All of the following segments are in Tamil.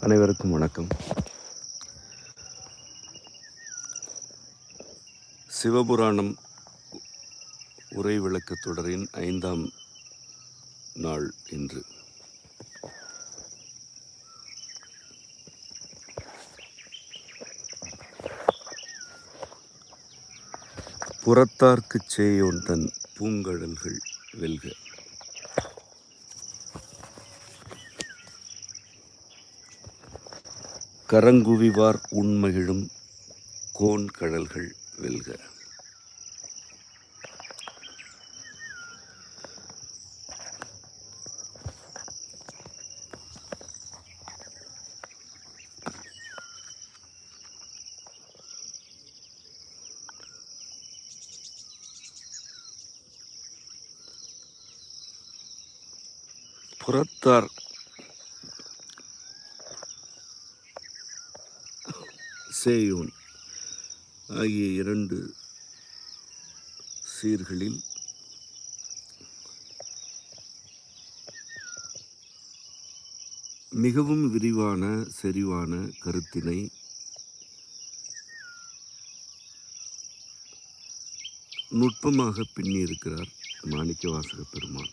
அனைவருக்கும் வணக்கம். சிவபுராணம் உரை விளக்கத் தொடரின் 5ஆம் நாள் இன்று. புறத்தார்க்குச் சேயோன் தன் பூங்கடல்கள் வெல்க. கரங்குவிவார் உண்மகிழும் கோன் கடல்கள் வெல்க. புறத்தார் சேயோன் ஆகிய 2 சீர்களில் மிகவும் விரிவான செறிவான கருத்தினை நுட்பமாக பின்னியிருக்கிறார் மாணிக்கவாசக பெருமான்.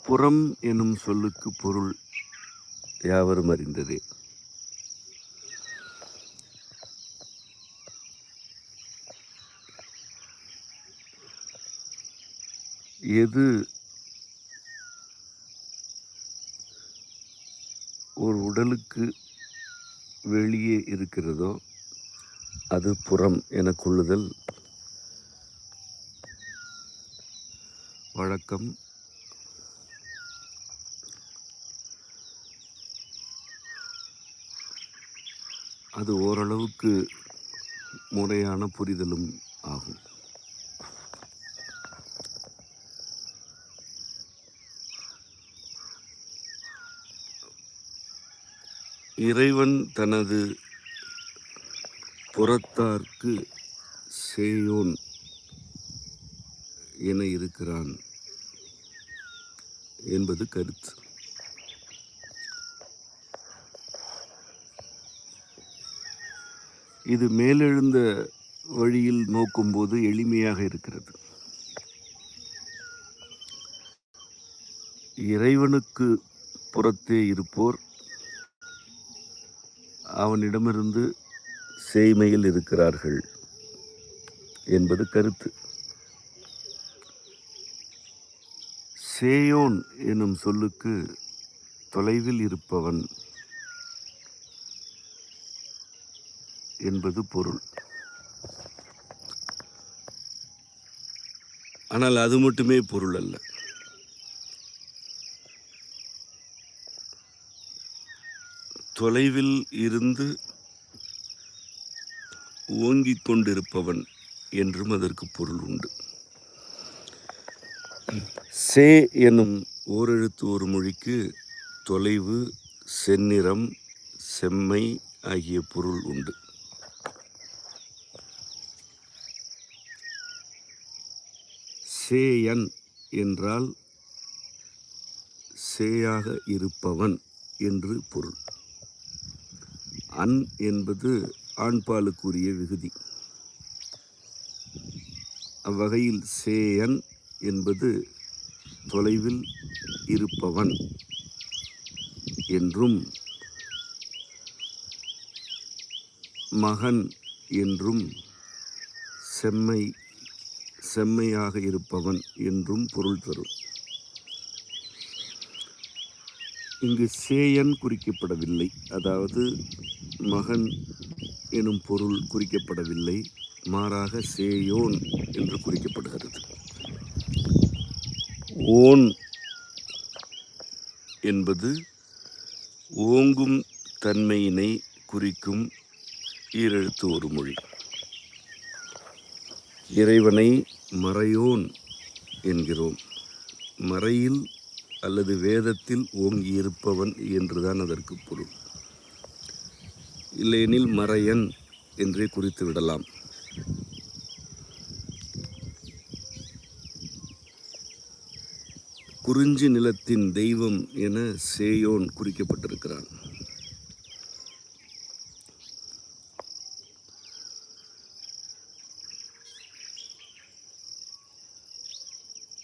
புறம் எனும் சொல்லுக்கு பொருள் யாவரும் அறிந்ததே. எது ஒரு உடலுக்கு வெளியே இருக்கிறதோ அது புறம் என கொள்ளுதல் வழக்கம். அது ஓரளவுக்கு முறையான புரிதலும் ஆகும். இறைவன் தனது புறத்தார்க்கு சேயோன் என இருக்கிறான் என்பது கருத்து. இது மேலெழுந்த வழியில் நோக்கும்போது எளிமையாக இருக்கிறது. இறைவனுக்கு புறத்தே இருப்போர் அவனிடமிருந்து சேய்மையில் இருக்கிறார்கள் என்பது கருத்து. சேயோன் எனும் சொல்லுக்கு தொலைவில் இருப்பவன் என்பது பொருள். ஆனால் அது மட்டுமே பொருள் அல்ல. தொலைவில் இருந்து ஓங்கிக் கொண்டிருப்பவன் என்றும் அதற்கு பொருள் உண்டு. சே எனும் ஓரெழுத்து ஒரு மொழிக்கு தொலைவு, செந்நிறம், செம்மை ஆகிய பொருள் உண்டு. சேயன் என்றால் சேயாக இருப்பவன் என்று பொருள். அன் என்பது ஆண்பாலுக்குரிய விகுதி. அவ்வகையில் சேயன் என்பது தொலைவில் இருப்பவன் என்றும், மகன் என்றும், செம்மையாக இருப்பவன் என்றும் பொருள் தரும். இங்கு சேயன் குறிக்கப்படவில்லை, அதாவது மகன் எனும் பொருள் குறிக்கப்படவில்லை. மாறாக சேயோன் என்று குறிக்கப்படுகிறது. ஓன் என்பது ஓங்கும் தன்மையினை குறிக்கும் ஈரெழுத்து ஒரு மொழி. இறைவனை மறையோன் என்கிறோம். மறையில் அல்லது வேதத்தில் ஓங்கியிருப்பவன் என்றுதான் அதற்கு பொருள். இல்லையெனில் மறையன் என்றே குறித்து விடலாம். குறிஞ்சி நிலத்தின் தெய்வம் என சேயோன் குறிக்கப்பட்டிருக்கிறான்.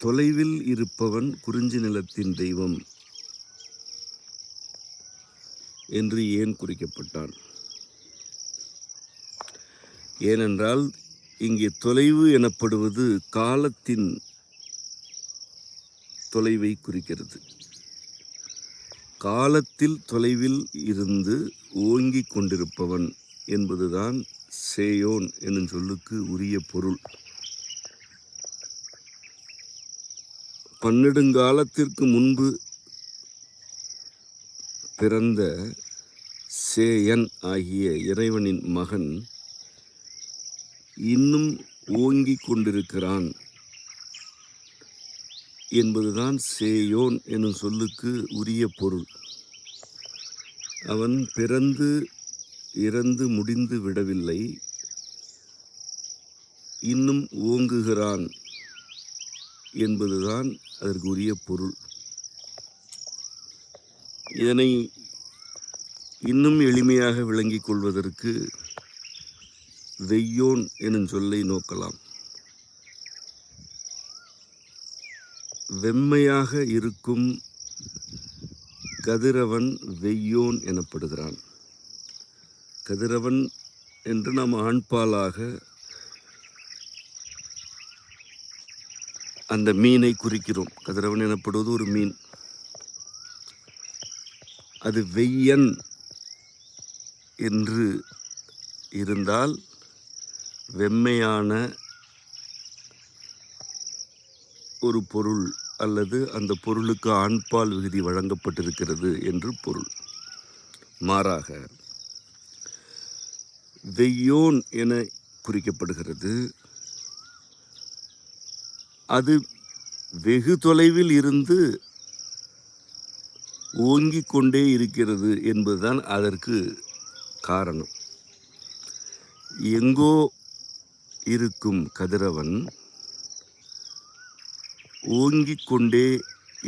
தொலைவில் இருப்பவன் குறிஞ்சி நிலத்தின் தெய்வம் என்று ஏன் குறிக்கப்பட்டான்? ஏனென்றால் இங்கே தொலைவு எனப்படுவது காலத்தின் தொலைவை குறிக்கிறது. காலத்தில் தொலைவில் இருந்து ஓங்கிக் கொண்டிருப்பவன் என்பதுதான் சேயோன் என்னும் சொல்லுக்கு உரிய பொருள். பன்னெடுங்காலத்திற்கு முன்பு பிறந்த சேயன் ஆகிய இறைவனின் மகன் இன்னும் ஓங்கிக் கொண்டிருக்கிறான் என்பதுதான் சேயோன் எனும் சொல்லுக்கு உரிய பொருள். அவன் பிறந்து இறந்து முடிந்து விடவில்லை, இன்னும் ஓங்குகிறான் என்பதுதான் அதற்கு உரிய பொருள். இதனை இன்னும் எளிமையாக விளங்கிக் கொள்வதற்கு வெய்யோன் எனும் சொல்லை நோக்கலாம். வெம்மையாக இருக்கும் கதிரவன் வெய்யோன் எனப்படுகிறான். கதிரவன் என்று நாம் ஆண்பாலாக அந்த மீனை குறிக்கிறோம். கதிரவன் எனப்படுவது ஒரு மீன். அது வெய்யன் என்று இருந்தால் வெம்மையான ஒரு பொருள் அல்லது அந்த பொருளுக்கு ஆண்பால் விகுதி வழங்கப்பட்டிருக்கிறது என்று பொருள். மாறாக வெய்யோன் என குறிக்கப்படுகிறது. அது வெகு தொலைவில் இருந்து ஓங்கிக் கொண்டே இருக்கிறது என்பதுதான் அதற்கு காரணம். எங்கோ இருக்கும் கதிரவன் ஓங்கிக் கொண்டே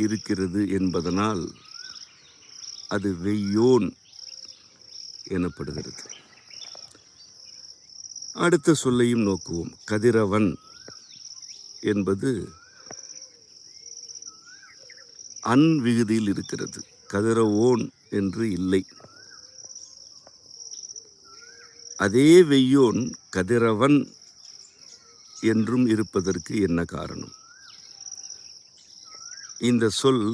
இருக்கிறது என்பதனால் அது வெய்யோன் எனப்படுகிறது. அடுத்த சொல்லையும் நோக்குவோம். கதிரவன் என்பது அன் விகுதியில் இருக்கிறது. கதிரவோன் என்று இல்லை. அதே வெய்யோன் கதிரவன் என்றும் இருப்பதற்கு என்ன காரணம்? இந்த சொல்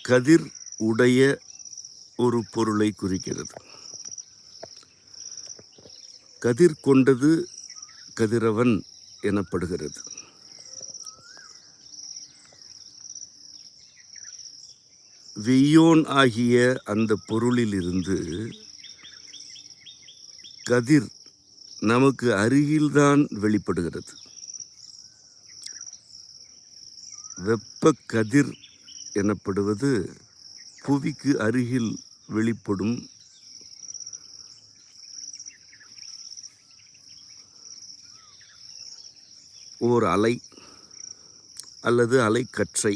கதிர் உடைய ஒரு பொருளை குறிக்கிறது. கதிர் கொண்டது கதிரவன் எனப்படுகிறது. வெய்யோன் ஆகிய அந்த பொருளிலிருந்து கதிர் நமக்கு அருகில்தான் வெளிப்படுகிறது. வெப்ப கதிர் எனப்படுவது புவிக்கு அருகில் வெளிப்படும் ஓர் அலை அல்லது அலைக்கற்றை.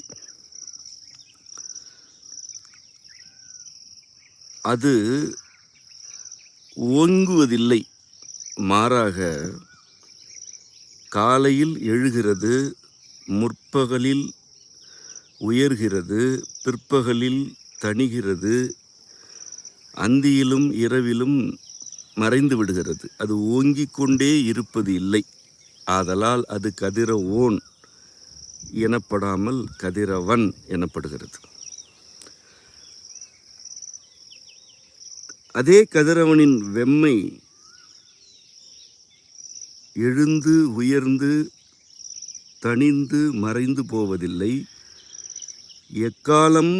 அது ஓங்குவதில்லை, மாறாக காலையில் எழுகிறது, முற்பகலில் உயர்கிறது, பிற்பகலில் தணிகிறது, அந்தியிலும் இரவிலும் மறைந்து விடுகிறது. அது ஓங்கிக் கொண்டே இருப்பது இல்லை. ஆதலால் அது கதிரவோன் எனப்படாமல் கதிரவன் எனப்படுகிறது. அதே கதிரவனின் வெம்மை எழுந்து உயர்ந்து தணிந்து மறைந்து போவதில்லை, எக்காலம்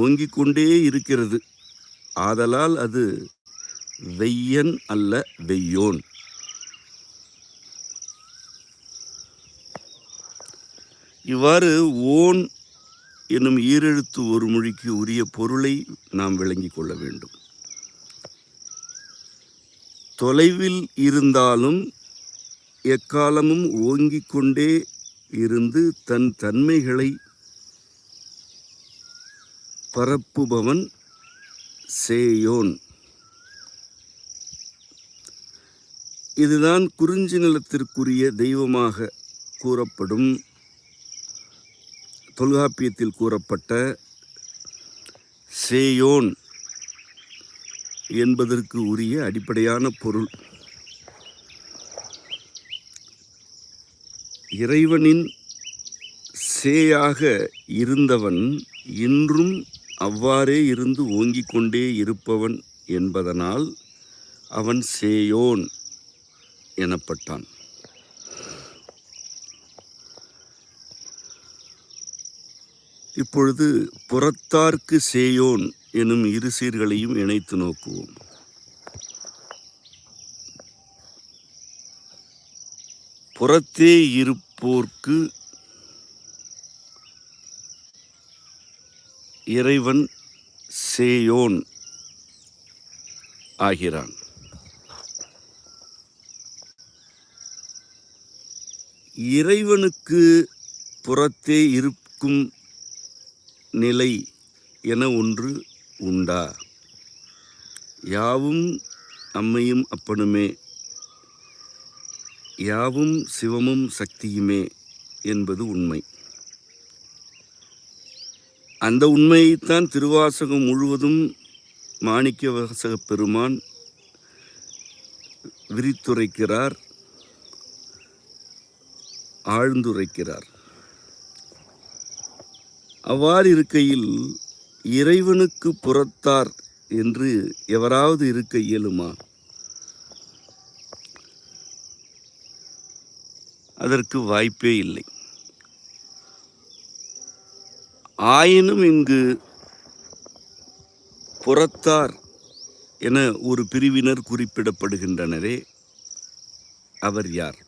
ஓங்கிக் கொண்டே இருக்கிறது. ஆதலால் அது வெய்யன் அல்ல வெய்யோன். இவ்வாறு ஓன் என்னும் ஈரெழுத்து ஒரு மொழிக்கு உரிய பொருளை நாம் விளங்கிக் கொள்ள வேண்டும். தொலைவில் இருந்தாலும் எக்காலமும் ஓங்கிக் கொண்டே இருந்து தன் தன்மைகளை பரப்புபவன் சேயோன். இதுதான் குறிஞ்சி நிலத்திற்குரிய தெய்வமாக கூறப்படும் தொல்காப்பியத்தில் கூறப்பட்ட சேயோன் என்பதற்கு உரிய அடிப்படையான பொருள். இறைவனின் சேயாக இருந்தவன் இன்றும் அவ்வாறே இருந்து ஓங்கிக் கொண்டே இருப்பவன் என்பதனால் அவன் சேயோன் எனப்பட்டான். இப்பொழுது புறத்தார்க்கு சேயோன் எனும் இரு சீர்களையும் இணைத்து நோக்குவோம். புறத்தே இருப்போர்க்கு இறைவன் சேயோன் ஆகிறான். இறைவனுக்கு புறத்தே இருக்கும் நிலை என ஒன்று உண்டா? யாவும் அம்மையும் அப்பனுமே, யாவும் சிவமும் சக்தியுமே என்பது உண்மை. அந்த உண்மையைத்தான் திருவாசகம் முழுவதும் மாணிக்கவாசக பெருமான் விரித்துரைக்கிறார், ஆழ்ந்துரைக்கிறார். அவ்வாறு இருக்கையில் இறைவனுக்கு புறத்தார் என்று எவராவது இருக்க இயலுமா? அதற்கு வாய்ப்பே இல்லை. ஆயினும் இங்கு புறத்தார் என ஒரு பிரிவினர் குறிப்பிடப்படுகின்றனரே, அவர் யார்?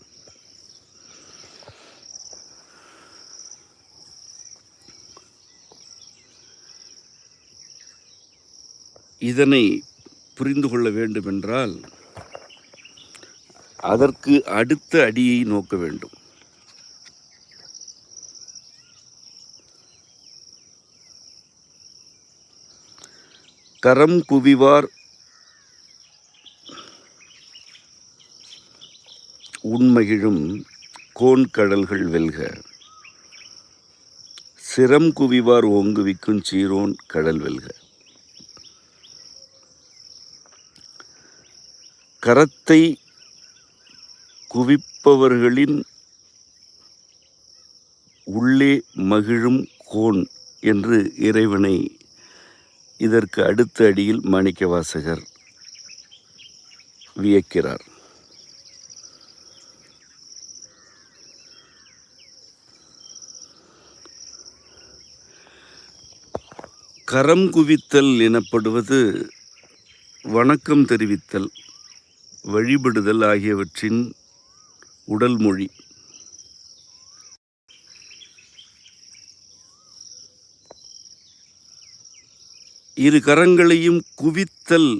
இதனை புரிந்து கொள்ள வேண்டுமென்றால் அதற்கு அடுத்த அடியை நோக்க வேண்டும். கரம் குவிவார் உண்மகிழும் கோன்கடல்கள் வெல்க, சிரம் குவிவார் ஓங்குவிக்கும் சீரோன் கடல் வெல்க. கரத்தை குவிப்பவர்களின் உள்ளே மகிழும் கோன் என்று இறைவனை இதற்கு அடுத்த அடியில் மாணிக்கவாசகர் வியக்கிறார். கரம் குவித்தல் எனப்படுவது வணக்கம் தெரிவித்தல், வழிபடுதல் ஆகியவற்றின் உடல் மொழி. இரு கரங்களையும் குவித்தல்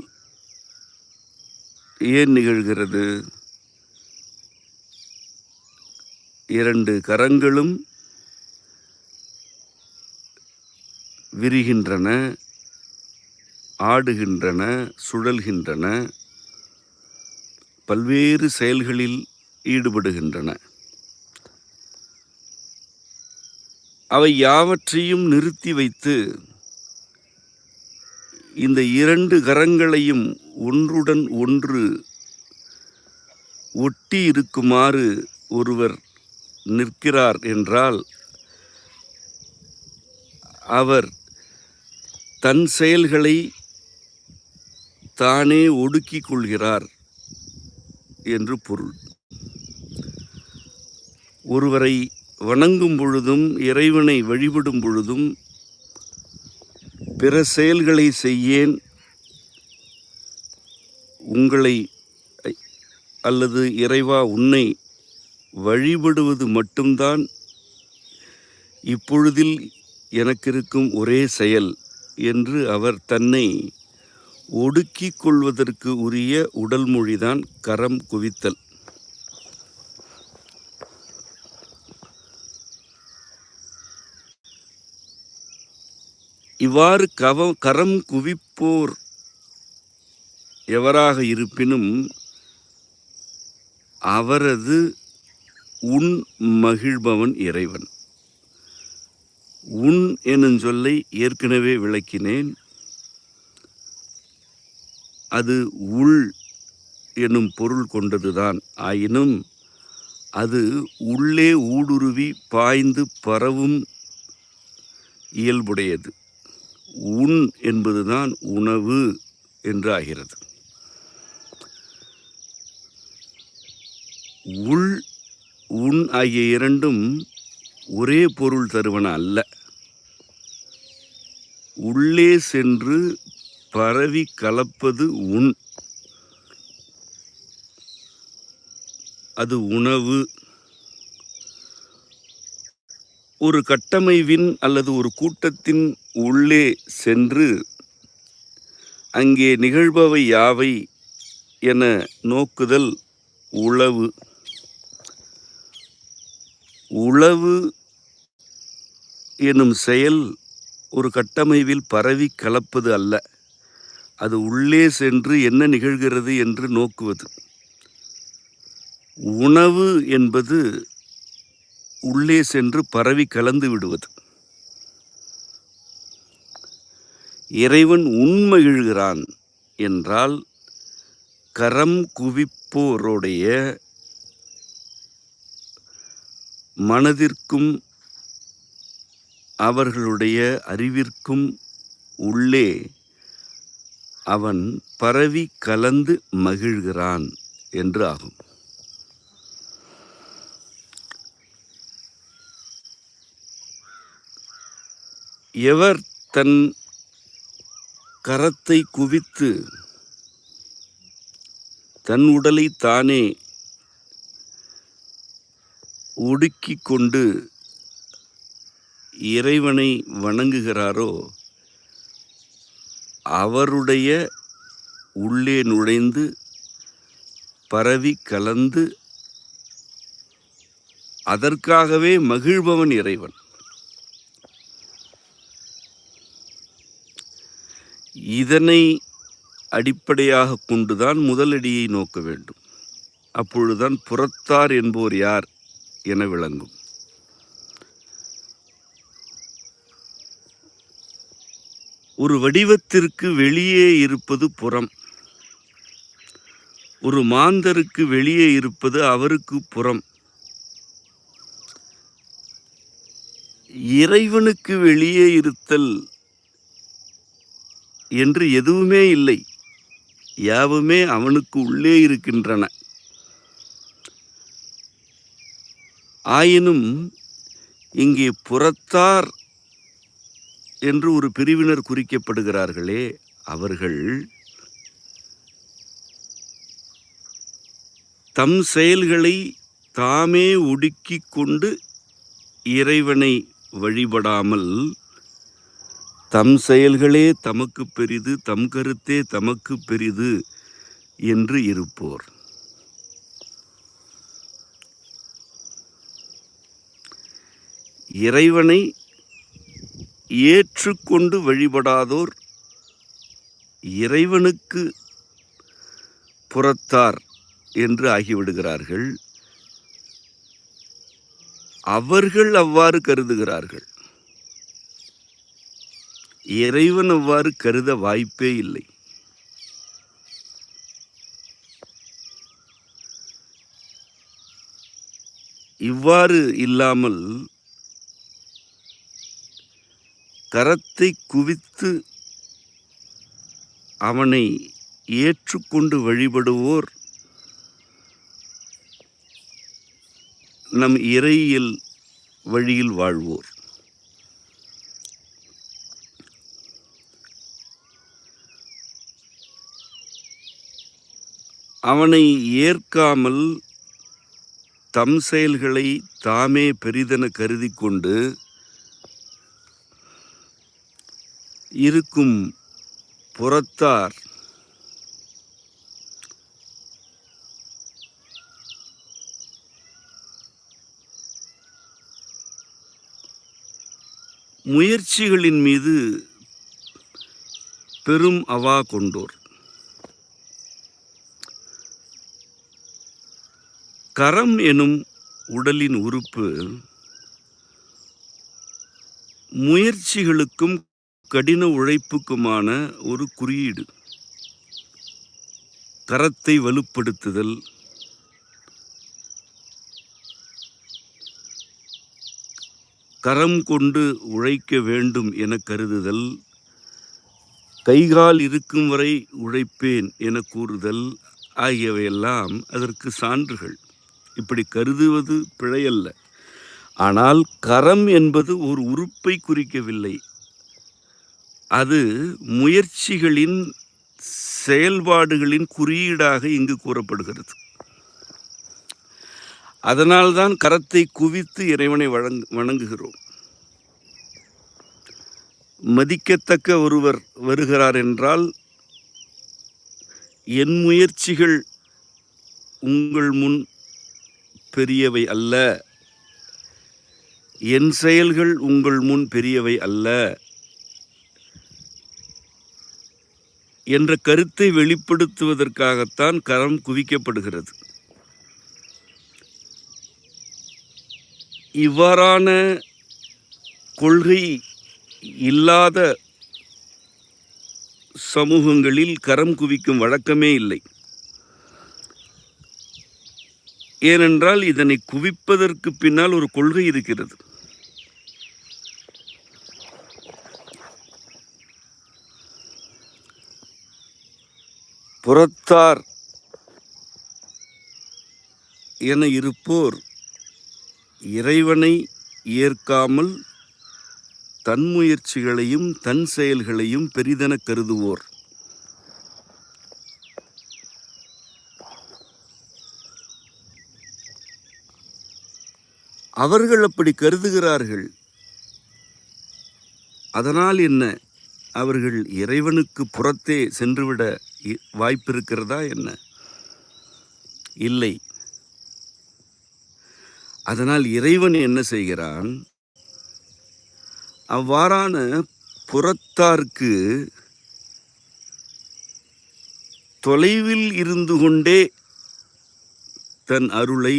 ஏன் நிகழ்கிறது? இரண்டு கரங்களும் விரிகின்றன, ஆடுகின்றன, சுழல்கின்றன, பல்வேறு செயல்களில் ஈடுபடுகின்றன. அவை யாவற்றையும் நிறுத்தி வைத்து இந்த இரண்டு கரங்களையும் ஒன்றுடன் ஒன்று ஒட்டி இருக்குமாறு ஒருவர் நிற்கிறார் என்றால் அவர் தன் செயல்களை தானே ஒடுக்கிக் கொள்கிறார் என்று பொருள். ஒருவரை வணங்கும் பொழுதும் இறைவனை வழிபடும் பொழுதும் பிற செயல்களை செய்யேன், உங்களை அல்லது இறைவா உன்னை வழிபடுவது மட்டும்தான் இப்பொழுதில் எனக்கு இருக்கும் ஒரே செயல் என்று அவர் தன்னை ஒடுக்கிக் கொள்வதற்கு உரிய உடல் மொழிதான் கரம் குவித்தல். இவ்வாறு கரம் குவிப்போர் எவராக இருப்பினும் அவரது உன் மகிழ்பவன் இறைவன். உன் எனும் சொல்லை ஏற்கனவே விளக்கினேன். அது உள் எனும் பொருள் கொண்டதுதான். ஆயினும் அது உள்ளே ஊடுருவி பாய்ந்து பரவும் இயல்புடையது. உன் என்பதுதான் உணவு என்று ஆகிறது. உள் உன் ஆகிய இரண்டும் ஒரே பொருள் தருவன அல்ல. உள்ளே சென்று பரவி கலப்பது உன், அது உணவு. ஒரு கட்டமைவின் அல்லது ஒரு கூட்டத்தின் உள்ளே சென்று அங்கே நிகழ்பவை யாவை என நோக்குதல் உளவு. உளவு எனும் செயல் ஒரு கட்டமைவில் பரவி கலப்பது அல்ல. அது உள்ளே சென்று என்ன நிகழ்கிறது என்று நோக்குவது. உணவு என்பது உள்ளே சென்று பரவி கலந்து விடுவது. இறைவன் உண்மகிழ்கிறான் என்றால் கரம் குவிப்போருடைய மனதிற்கும் அவர்களுடைய அறிவிற்கும் உள்ளே அவன் பரவி கலந்து மகிழ்கிறான் என்று ஆகும். எவர் தன் கரத்தை குவித்து தன் உடலை தானே ஒடுக்கிக் கொண்டு இறைவனை வணங்குகிறாரோ அவருடைய உள்ளே நுழைந்து பரவி கலந்து அதற்காகவே மகிழ்பவன் இறைவன். இதனை அடிப்படையாக கொண்டுதான் முதலடியை நோக்க வேண்டும். அப்பொழுதுதான் புறத்தார் என்போர் யார் என விளங்கும். ஒரு வடிவத்திற்கு வெளியே இருப்பது புறம். ஒரு மாந்தருக்கு வெளியே இருப்பது அவருக்கு புறம். இறைவனுக்கு வெளியே இருத்தல் என்று எதுவுமே இல்லை. யாவுமே அவனுக்கு உள்ளே இருக்கின்றன. ஆயினும் இங்கே புறத்தார் என்று ஒரு பிரிவினர் குறிக்கப்படுகிறார்களே, அவர்கள் தம் செயல்களை தாமே ஒடுக்கிக் கொண்டு இறைவனை வழிபடாமல் தம் செயல்களே தமக்கு பெரிது, தம் கருத்தே தமக்கு பெரிது என்று இருப்போர். இறைவனை ஏற்றுக்கொண்டு வழிபடாதோர் இறைவனுக்கு புறத்தார் என்று ஆகிவிடுகிறார்கள். அவர்கள் அவ்வாறு கருதுகிறார்கள். இறைவன் அவ்வாறு கருத வாய்ப்பே இல்லை. இவ்வாறு இல்லாமல் கரத்தை குவித்து அவனை ஏற்றுக்கொண்டு வழிபடுவோர் நம் இறையியல் வழியில் வாழ்வோர். அவனை ஏற்காமல் தம் செயல்களை தாமே பெரிதென கருதி கொண்டு இருக்கும் புறத்தார் முயற்சிகளின் மீது பெரும் அவா கொண்டோர். கரம் எனும் உடலின் உறுப்பு முயற்சிகளுக்கும் கடின உழைப்புக்குமான ஒரு குறியீடு. கரத்தை வலுப்படுத்துதல், கரம் கொண்டு உழைக்க வேண்டும் என கருதுதல், கைகால் இருக்கும் வரை உழைப்பேன் என கூறுதல் ஆகியவையெல்லாம் அதற்கு சான்றுகள். இப்படி கருதுவது பிழையல்ல. ஆனால் கரம் என்பது ஒரு உறுப்பை குறிக்கவில்லை. அது முயற்சிகளின் செயல்பாடுகளின் குறியீடாக இங்கு கூறப்படுகிறது. அதனால்தான் கரத்தை குவித்து இறைவனை வணங்குகிறோம். மதிக்கத்தக்க ஒருவர் வருகிறார் என்றால், என் முயற்சிகள் உங்கள் முன் பெரியவை அல்ல, என் செயல்கள் உங்கள் முன் பெரியவை அல்ல என்ற கருத்தை வெளிப்படுத்துவதற்காகத்தான் கரம் குவிக்கப்படுகிறது. இவ்வாறான கொள்கை இல்லாத சமூகங்களில் கரம் குவிக்கும் வழக்கமே இல்லை. ஏனென்றால் இதனை குவிப்பதற்கு பின்னால் ஒரு கொள்கை இருக்கிறது. புறத்தார் என இருப்போர் இறைவனை ஏற்காமல் தன் முயற்சிகளையும் தன் செயல்களையும் பெரிதென கருதுவோர். அவர்கள் அப்படி கருதுகிறார்கள். அதனால் என்ன, அவர்கள் இறைவனுக்கு புறத்தே சென்றுவிட வாய்ப்பு இருக்கிறதா என்ன? இல்லை. அதனால் இறைவன் என்ன செய்கிறான்? அவ்வாறான புறத்தார்க்கு தொலைவில் இருந்து கொண்டே தன் அருளை,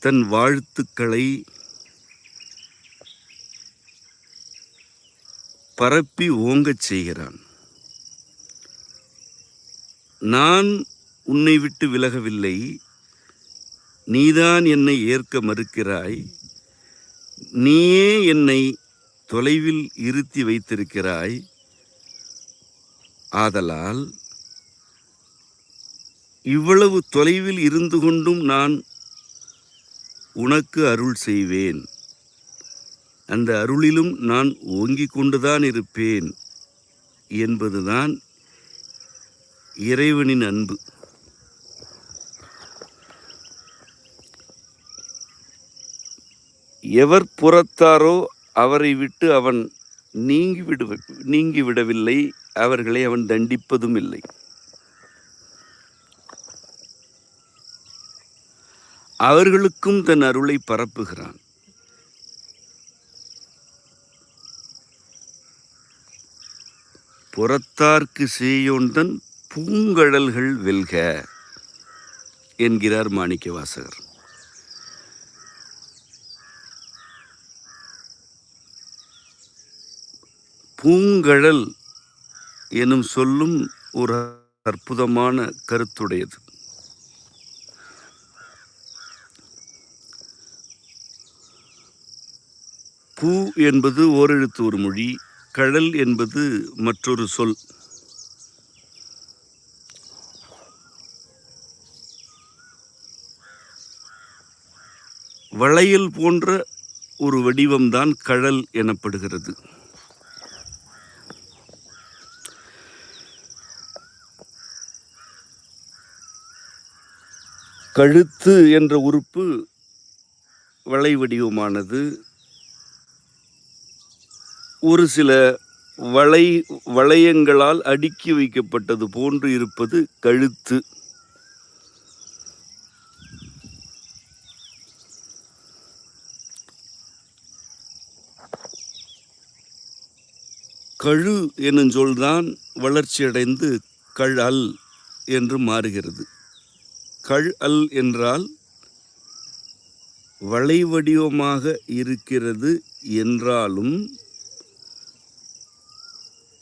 தன் வாழ்த்துக்களை பரப்பி ஓங்கச் செய்கிறான். நான் உன்னை விட்டு விலகவில்லை, நீதான் என்னை ஏற்க மறுக்கிறாய், நீயே என்னை தொலைவில் இருத்தி வைத்திருக்கிறாய். ஆதலால் இவ்வளவு தொலைவில் இருந்து கொண்டும் நான் உனக்கு அருள் செய்வேன், அந்த அருளிலும் நான் ஓங்கிக் கொண்டுதான் இருப்பேன் என்பதுதான் இறைவனின் அன்பு. எவர் புறத்தாரோ அவரை விட்டு அவன் நீங்கிவிடவில்லை, அவர்களை அவன் தண்டிப்பதும் இல்லை. அவர்களுக்கும் தன் அருளை பரப்புகிறான். புறத்தார்க்கு சேயோன்தன் பூங்கழல்கள் வெல்க என்கிறார் மாணிக்கவாசகர். பூங்கழல் எனும் சொல்லும் ஒரு அற்புதமான கருத்துடையது. பூ என்பது ஓரெழுத்து ஒரு மொழி, கழல் என்பது மற்றொரு சொல். வளையல் போன்ற ஒரு வடிவம்தான் கழல் எனப்படுகிறது. கழுத்து என்ற உறுப்பு வளை வடிவமானது. ஒரு சில வளையங்களால் அடுக்கி வைக்கப்பட்டது போன்று இருப்பது கழுத்து. கழு எனும் சொல்தான் வளர்ச்சியடைந்து கழல் என்று மாறுகிறது. கழல் என்றால் வளைவடிவமாக இருக்கிறது என்றாலும்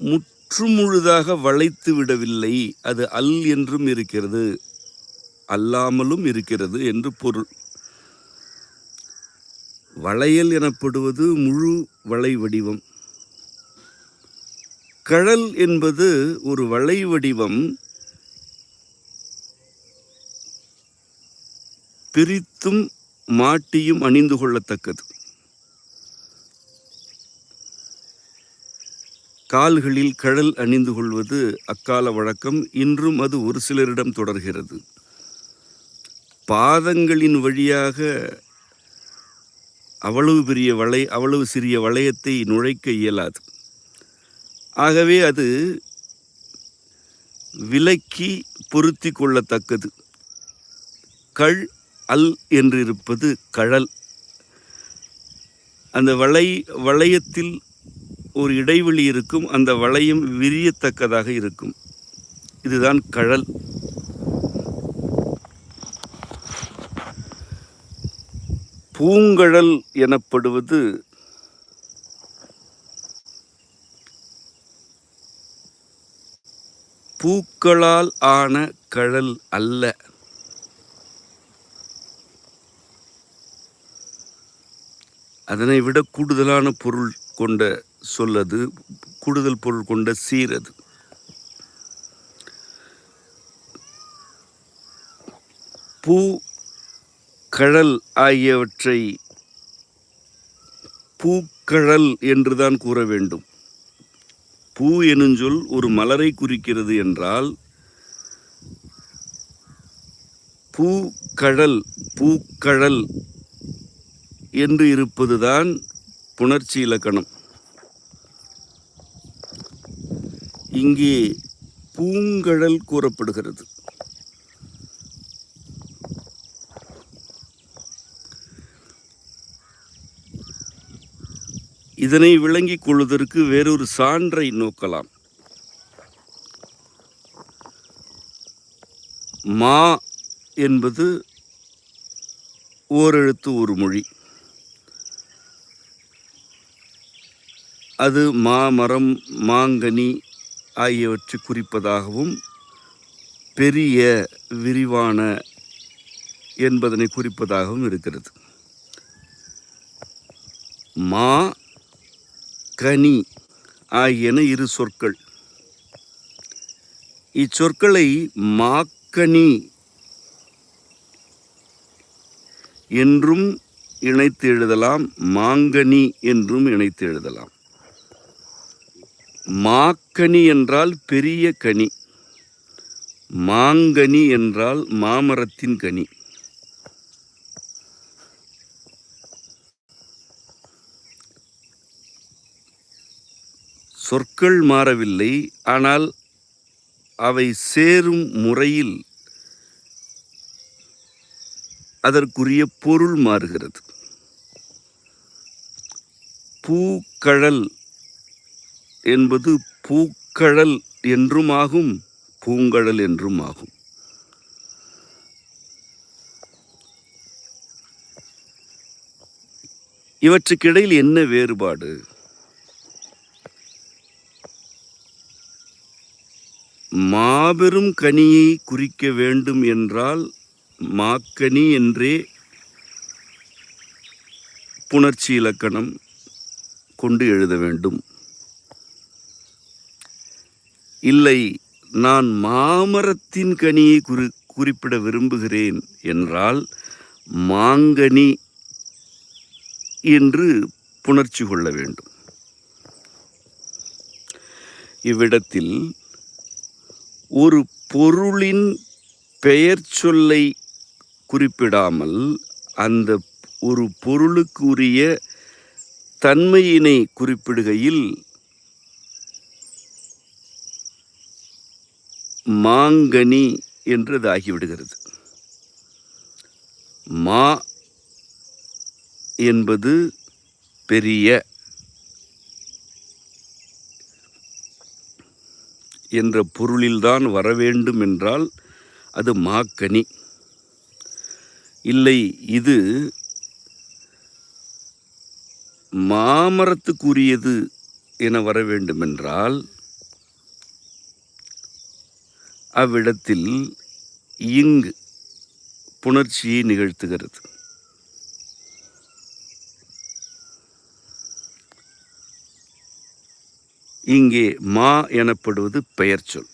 முற்றுமுழுதாக வளைத்து விடவில்லை. அது அல் என்றும் இருக்கிறது, அல்லாமலும் இருக்கிறது என்று பொருள். வளையல் எனப்படுவது முழு வளை வடிவம். கழல் என்பது ஒரு வளை வடிவம் பிரித்தும் மாட்டியும் அணிந்து கொள்ளத்தக்கது. கால்களில் கழல் அணிந்து கொள்வது அக்கால வழக்கம். இன்றும் அது ஒரு சிலரிடம் தொடர்கிறது. பாதங்களின் வழியாக அவ்வளவு சிறிய வளையத்தை நுழைக்க இயலாது. ஆகவே அது விலக்கி பொருத்தி கொள்ளத்தக்கது. கள் அல் என்று இருப்பது கழல். அந்த வளையத்தில் ஒரு இடைவெளி இருக்கும். அந்த வளையம் விரியத்தக்கதாக இருக்கும். இதுதான் கழல். பூங்கழல் எனப்படுவது பூக்களால் ஆன கழல் அல்ல. அதனை விட கூடுதலான பொருள் கொண்ட சொல்லது, கூடுதல் பொருள் கொண்ட சீரது. பூ கழல் ஆகியவற்றை பூக்கழல் என்றுதான் கூற வேண்டும். பூ எனுஞ்சொல் ஒரு மலரை குறிக்கிறது என்றால் பூக்கழல் என்று இருப்பதுதான் புணர்ச்சி இலக்கணம். இங்கே பூங்கழல் கூறப்படுகிறது. இதனை விளங்கிக் கொள்வதற்கு வேறொரு சான்றை நோக்கலாம். மா என்பது ஓரெழுத்து ஒரு மொழி. அது மாமரம், மாங்கனி ஆகியவற்றை குறிப்பதாகவும் பெரிய, விரிவான என்பதனை குறிப்பதாகவும் இருக்கிறது. மா, கனி ஆகியன இரு சொற்கள். இச்சொற்களை மாக்கனி என்றும் இணைத்து எழுதலாம், மாங்கனி என்றும் இணைத்து எழுதலாம். மாக்கனி என்றால் பெரிய கனி, மாங்கனி என்றால் மாமரத்தின் கனி. சொற்கள் மாறவில்லை, ஆனால் அவை சேரும் முறையில் அதற்குரிய பொருள் மாறுகிறது. பூக்கழல் என்பது பூக்கழல் என்றும் ஆகும், பூங்கழல் என்றும் ஆகும். இவற்றுக்கிடையில் என்ன வேறுபாடு? மாபெரும் கனியை குறிக்க வேண்டும் என்றால் மாக்கனி என்றே புணர்ச்சி இலக்கணம் கொண்டு எழுத வேண்டும். இல்லை, நான் மாமரத்தின் கனியை குறிப்பிட விரும்புகிறேன் என்றால் மாங்கனி என்று புணர்ச்சி கொள்ள வேண்டும். இவ்விடத்தில் ஒரு பொருளின் பெயர் சொல்லை குறிப்பிடாமல் அந்த ஒரு பொருளுக்கு உரிய தன்மையினை குறிப்பிடுகையில் மாங்கனி என்றது ஆகிவிடுகிறது. மா என்பது பெரிய, என்ற பொருளில்தான் வரவேண்டும் என்றால் அது மாக்கனி. இல்லை, இது மாமரத்துக்குரியது என வர வேண்டுமென்றால் அவ்விடத்தில் இங்கு புணர்ச்சியை நிகழ்த்துகிறது. இங்கே மா எனப்படுவது பெயர் சொல்.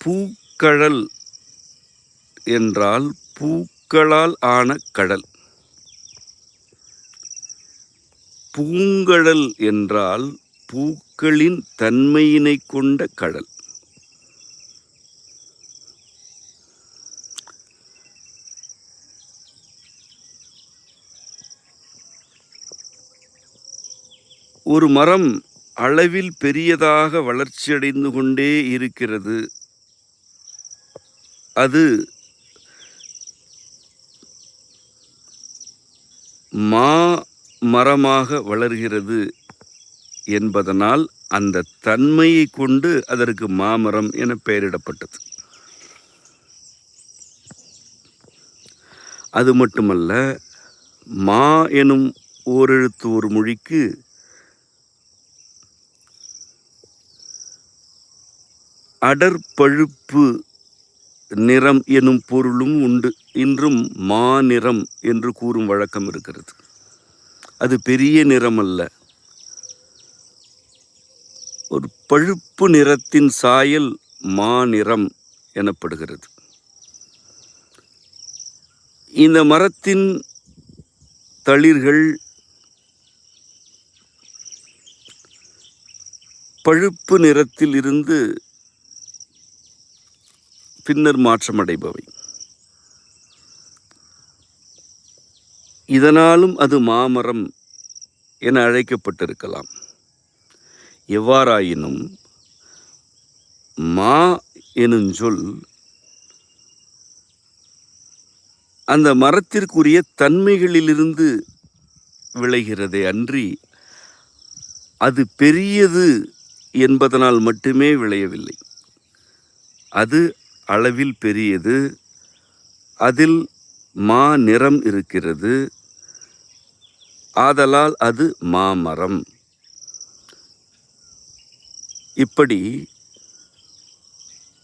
பூக்கழல் என்றால் பூக்களால் ஆன கடல். பூங்கழல் என்றால் பூக்களின் தன்மையினை கொண்ட கடல். ஒரு மரம் அளவில் பெரியதாக வளர்ச்சியடைந்து கொண்டே இருக்கிறது. அது மா மரமாக வளர்கிறது என்பதனால் அந்த தன்மையை கொண்டு அதற்கு மாமரம் என பெயரிடப்பட்டது. அது மட்டுமல்ல, மா எனும் ஓரெழுத்து ஒரு மொழிக்கு அடற்பழுப்பு நிறம் எனும் பொருளும் உண்டு. இன்றும் மாநிறம் என்று கூறும் வழக்கம் இருக்கிறது. அது பெரிய நிறம் அல்ல, ஒரு பழுப்பு நிறத்தின் சாயல் மாநிறம் எனப்படுகிறது. இந்த மரத்தின் தளிர்கள் பழுப்பு நிறத்தில் இருந்து பின்னர் மாற்றமடைபவை. இதனாலும் அது மாமரம் என அழைக்கப்பட்டிருக்கலாம். எவ்வாறாயினும் மா எனும் சொல் அந்த மரத்திற்குரிய தன்மைகளிலிருந்து விளைகிறதே அன்றி அது பெரியது என்பதனால் மட்டுமே விளையவில்லை. அது அளவில் பெரியது, அதில் மா நிறம் இருக்கிறது, ஆதலால் அது மாமரம். இப்படி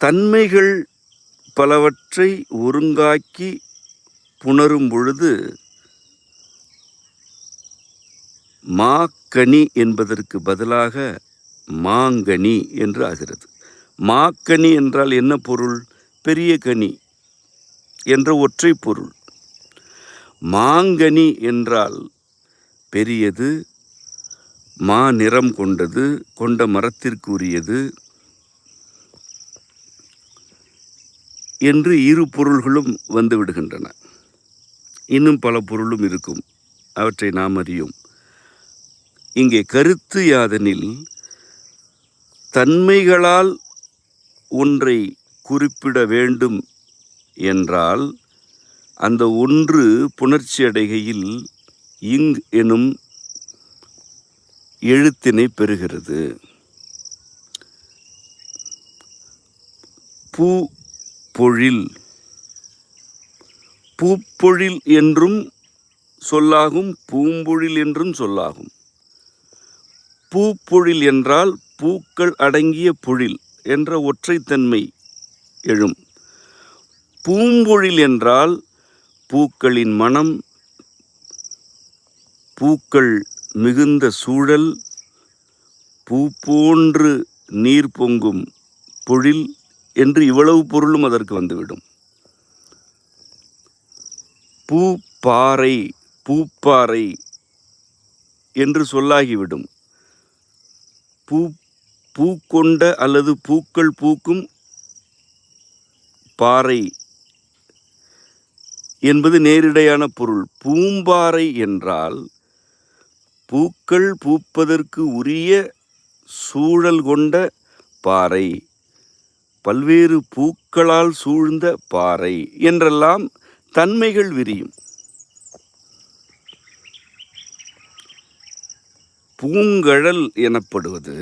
தன்மைகள் பலவற்றை ஒருங்காக்கி புணரும் பொழுது மாக்கனி என்பதற்கு பதிலாக மாங்கனி என்று ஆகிறது. மாக்கனி என்றால் என்ன பொருள்? பெரிய கனி என்ற ஒற்றை பொருள். மாங்கனி என்றால் பெரியது, மா நிறம் கொண்டது, கொண்ட மரத்திற்குரியது என்று இரு பொருள்களும் வந்து விடுகின்றன. இன்னும் பல பொருளும் இருக்கும், அவற்றை நாம் அறியோம். இங்கே கருத்து யாதெனில், தன்மைகளால் ஒன்றை குறிப்பிட வேண்டும் என்றால் அந்த ஒன்று புணர்ச்சி அடைகையில் இங் எனும் எழுத்தினை பெறுகிறது. பூ பொழில், பூப்பொழில் என்றும் சொல்லாகும், பூம்பொழில் என்றும் சொல்லாகும். பூப்பொழில் என்றால் பூக்கள் அடங்கிய பொழில் என்ற ஒற்றைத்தன்மை எழும். பூம்பொழில் என்றால் பூக்களின் மனம், பூக்கள் மிகுந்த சூழல், பூ போன்று நீர் பொங்கும் பொழில் என்று இவ்வளவு பொருளும் அதற்கு வந்துவிடும். பூப்பாறை, பூப்பாறை என்று சொல்லாகிவிடும். பூ கொண்ட அல்லது பூக்கள் பூக்கும் பாறை என்பது நேரிடையான பொருள். பூம்பாறை என்றால் பூக்கள் பூப்பதற்கு உரிய சூழல் கொண்ட பாறை, பல்வேறு பூக்களால் சூழ்ந்த பாறை என்றெல்லாம் தன்மைகள் விரியும். பூங்கழல் எனப்படுவது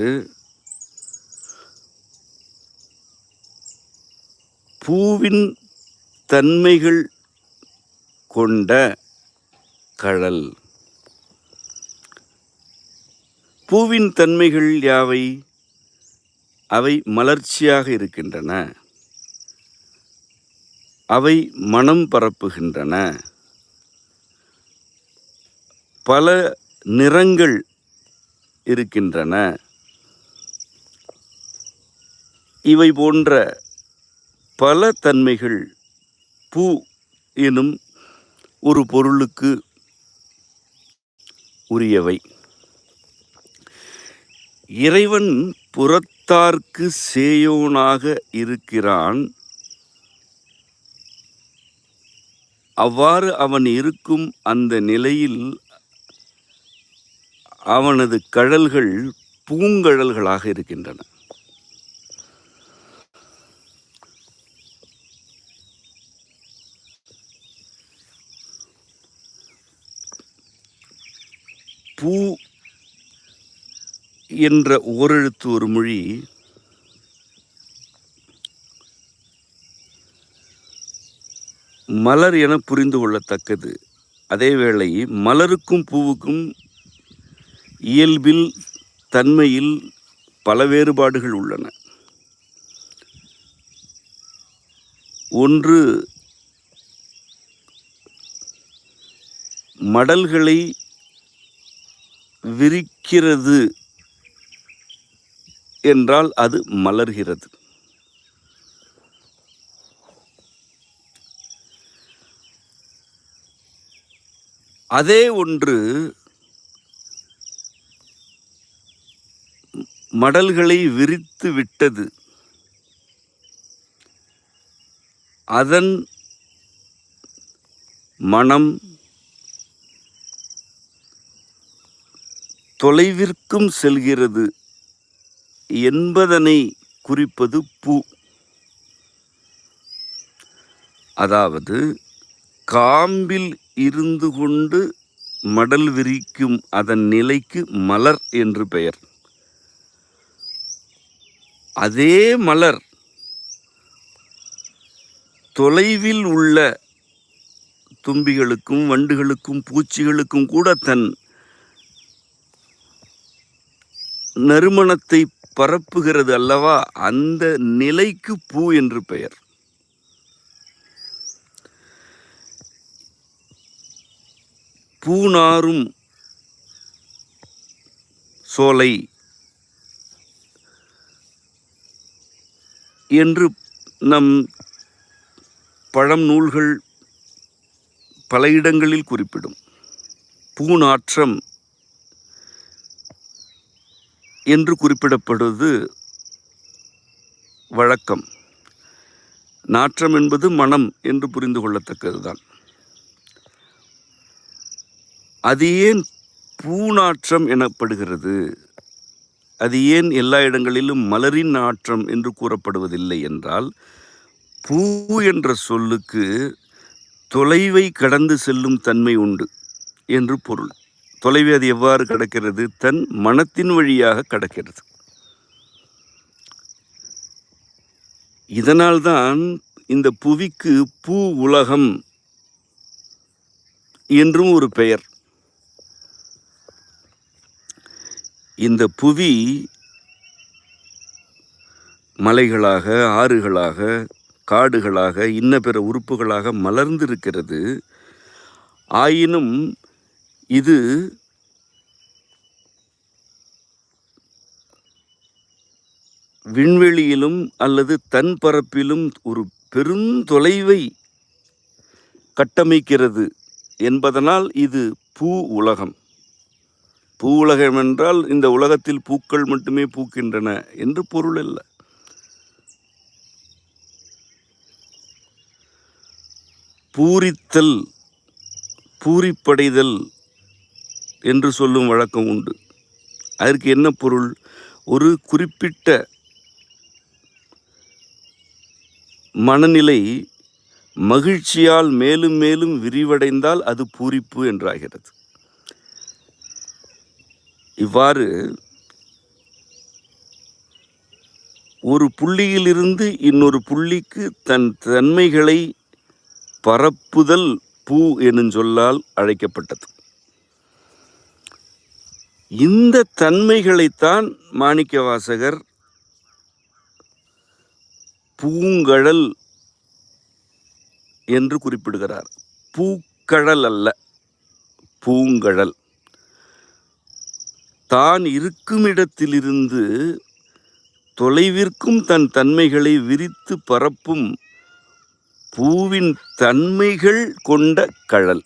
பூவின் தன்மைகள் கொண்ட கழல். பூவின் தன்மைகள் யாவை? அவை மலர்ச்சியாக இருக்கின்றன, அவை மனம் பரப்புகின்றன, பல நிறங்கள் இருக்கின்றன. இவை போன்ற பல தன்மைகள் பூ எனும் ஒரு பொருளுக்கு உரியவை. இறைவன் புறத்தார்க்கு சேயோனாக இருக்கிறான். அவ்வாறு அவன் இருக்கும் அந்த நிலையில் அவனது கழல்கள் பூங்கழல்களாக இருக்கின்றன. பூ என்ற ஓரெழுத்து ஒரு மொழி மலர் என புரிந்து கொள்ளத்தக்கது. அதேவேளை மலருக்கும் பூவுக்கும் இயல்பில் தன்மையில் பல வேறுபாடுகள் உள்ளன. ஒன்று, மடல்களை விரிக்கிறது என்றால் அது மலர்கிறது. அதே ஒன்று மடல்களை விரித்து விட்டது, அதன் மனம் தொலைவிற்கும் செல்கிறது என்பதனை குறிப்பது பூ. அதாவது காம்பில் இருந்து கொண்டு மடல் விரிக்கும் அதன் நிலைக்கு மலர் என்று பெயர். அதே மலர் தொலைவில் உள்ள தும்பிகளுக்கும் வண்டுகளுக்கும் பூச்சிகளுக்கும் கூட தன் நறுமணத்தை பரப்புகிறது அல்லவா, அந்த நிலைக்கு பூ என்று பெயர். பூநாரும் சோலை என்று நம் பழம் நூல்கள் பல இடங்களில் குறிப்பிடும். பூநாற்றம் என்று குறிப்பிடப்படுவது வழக்கம். நாற்றம் என்பது மனம் என்று புரிந்து கொள்ளத்தக்கதுதான். அது ஏன் பூநாற்றம் எனப்படுகிறது? அது ஏன் எல்லா இடங்களிலும் மலரின் நாற்றம் என்று கூறப்படுவதில்லை என்றால், பூ என்ற சொல்லுக்கு தொலைவை கடந்து செல்லும் தன்மை உண்டு என்று பொருள். தொலைவை அது எவ்வாறு கடக்கிறது? தன் மனத்தின் வழியாக கடக்கிறது. இதனால்தான் இந்த புவிக்கு பூ உலகம் என்றும் ஒரு பெயர். இந்த புவி மலைகளாக, ஆறுகளாக, காடுகளாக, இன்ன பிற உறுப்புகளாக மலர்ந்திருக்கிறது. ஆயினும் இது விண்வெளியிலும் அல்லது தன் பரப்பிலும் ஒரு பெருந்தொலைவை கட்டமைக்கிறது என்பதனால் இது பூ உலகம். பூ உலகம் என்றால் இந்த உலகத்தில் பூக்கள் மட்டுமே பூக்கின்றன என்று பொருள் அல்ல. பூரித்தல், பூரிப்படைதல் என்று சொல்லும் வழக்கம் உண்டு. அதற்கு என்ன பொருள்? ஒரு குறிப்பிட்ட மனநிலை மகிழ்ச்சியால் மேலும் மேலும் விரிவடைந்தால் அது பூரிப்பு என்றாகிறது. இவ்வாறு ஒரு புள்ளியிலிருந்து இன்னொரு புள்ளிக்கு தன் தன்மைகளை பரப்புதல் பூ எனும் சொல்லால் அழைக்கப்பட்டது. இந்த தன்மைகளைத்தான் மாணிக்கவாசகர் பூங்கழல் என்று குறிப்பிடுகிறார். பூக்கழல் அல்ல, பூங்கழல். தான் இருக்கும் இடத்திலிருந்து தொலைவிற்கும் தன் தன்மைகளை விரித்து பரப்பும் பூவின் தன்மைகள் கொண்ட கழல்.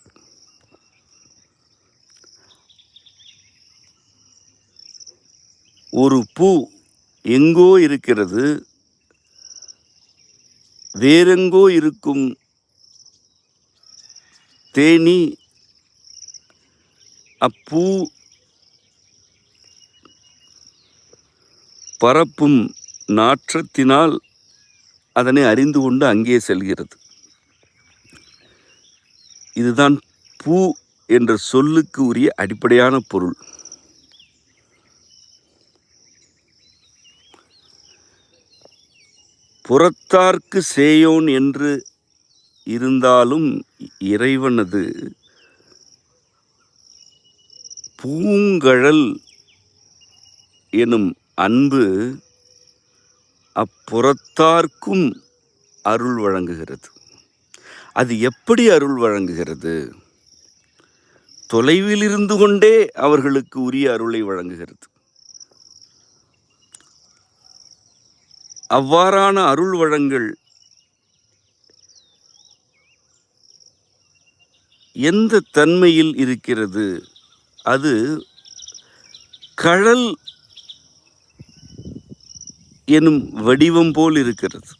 ஒரு பூ எங்கோ இருக்கிறது, வேறெங்கோ இருக்கும் தேனீ அப்பூ பரப்பும் நாற்றத்தினால் அதனை அறிந்து கொண்டு அங்கே செல்கிறது. இதுதான் பூ என்ற சொல்லுக்கு உரிய அடிப்படையான பொருள். புறத்தார்க்கு சேயோன் என்று இருந்தாலும் இறைவனது பூங்கழல் எனும் அன்பு அப்புறத்தார்க்கும் அருள் வழங்குகிறது. அது எப்படி அருள் வழங்குகிறது? தொலைவில் இருந்து கொண்டே அவர்களுக்கு உரிய அருளை வழங்குகிறது. அவ்வாறான அருள் வழங்கல் எந்த தன்மையில் இருக்கிறது? அது கழல் எனும் வடிவம் போல் இருக்கிறது.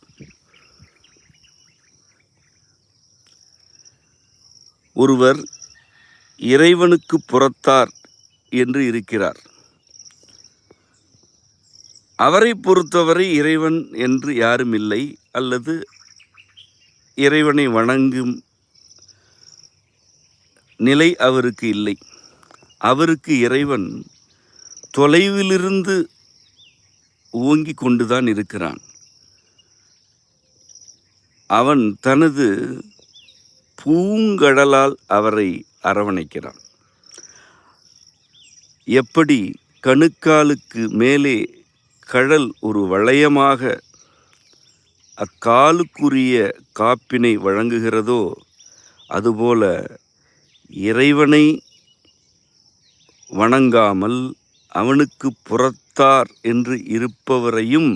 ஒருவர் இறைவனுக்கு புறத்தார் என்று இருக்கிறார். அவரை பொறுத்தவரை இறைவன் என்று யாரும் இல்லை, அல்லது இறைவனை வணங்கும் நிலை அவருக்கு இல்லை. அவருக்கு இறைவன் தொலைவிலிருந்து ஓங்கி கொண்டுதான் இருக்கிறான். அவன் தனது பூங்கழலால் அவரை அரவணைக்கிறான். எப்படி கணுக்காலுக்கு மேலே கழல் ஒரு வளையமாக அக்காலுக்குரிய காப்பினை வழங்குகிறதோ, அதுபோல இறைவனை வணங்காமல் அவனுக்கு புறத்தார் என்று இருப்பவரையும்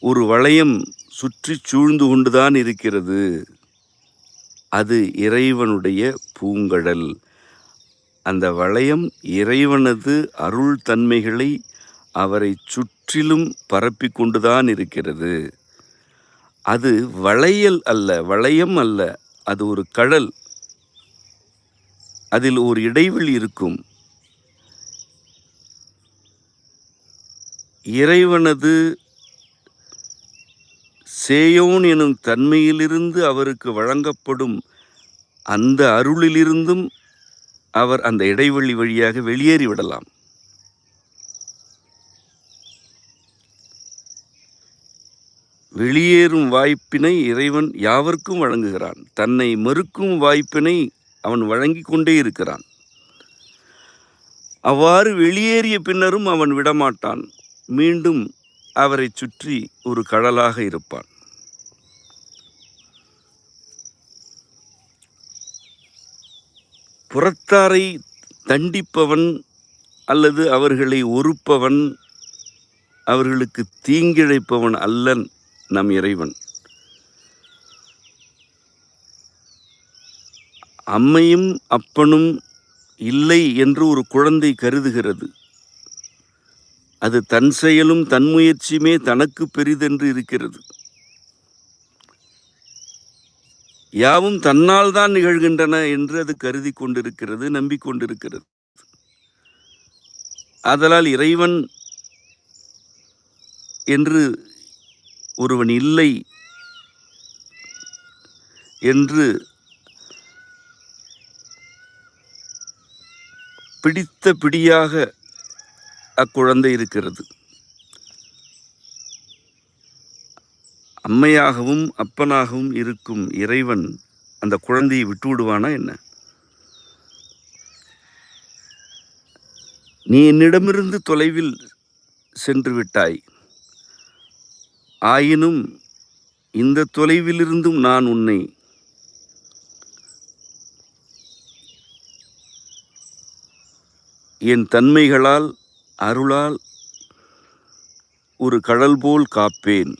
ஒரு வளையம் சுற்றி சூழ்ந்து கொண்டுதான் இருக்கிறது. அது இறைவனுடைய பூங்கழல். அந்த வளையம் இறைவனது அருள் தன்மைகளை அவரை சுற்றிலும் பரப்பி கொண்டுதான் இருக்கிறது. அது வளையல் அல்ல, வளையம் அல்ல, அது ஒரு கழல். அதில் ஒரு இடைவெளி இருக்கும். இறைவனது சேயோன் எனும் தன்மையிலிருந்து அவருக்கு வழங்கப்படும் அந்த அருளிலிருந்தும் அவர் அந்த இடைவெளி வழியாக வெளியேறிவிடலாம். வெளியேறும் வாய்ப்பினை இறைவன் யாவர்க்கும் வழங்குகிறான். தன்னை மறுக்கும் வாய்ப்பினை அவன் வழங்கி கொண்டே இருக்கிறான். அவ்வாறு வெளியேறிய பின்னரும் அவன் விடமாட்டான். மீண்டும் அவரை சுற்றி ஒரு கழலாக இருப்பான். புறத்தாரை தண்டிப்பவன் அல்லது அவர்களை ஒறுப்பவன், அவர்களுக்கு தீங்கிழைப்பவன் அல்லன் நம் இறைவன். அம்மையும் அப்பனும் இல்லை என்று ஒரு குழந்தை கருதுகிறது. அது தன் செயலும் தன் முயற்சியுமே தனக்கு பெரிதென்று இருக்கிறது. யாவும் தன்னால் தான் நிகழ்கின்றன என்று அது கருதி கொண்டிருக்கிறது, நம்பிக்கொண்டிருக்கிறது. ஆதலால் இறைவன் என்று ஒருவன் இல்லை என்று பிடித்த பிடியாக அக்குழந்தை இருக்கிறது. அம்மையாகவும் அப்பனாகவும் இருக்கும் இறைவன் அந்த குழந்தையை விட்டு விடுவானா என்ன? நீ என்னிடமிருந்து தொலைவில் சென்று விட்டாய், ஆயினும் இந்த தொலைவிலிருந்தும் நான் உன்னை என் தன்மைகளால் அருளால் ஒரு கடல் போல் காப்பேன்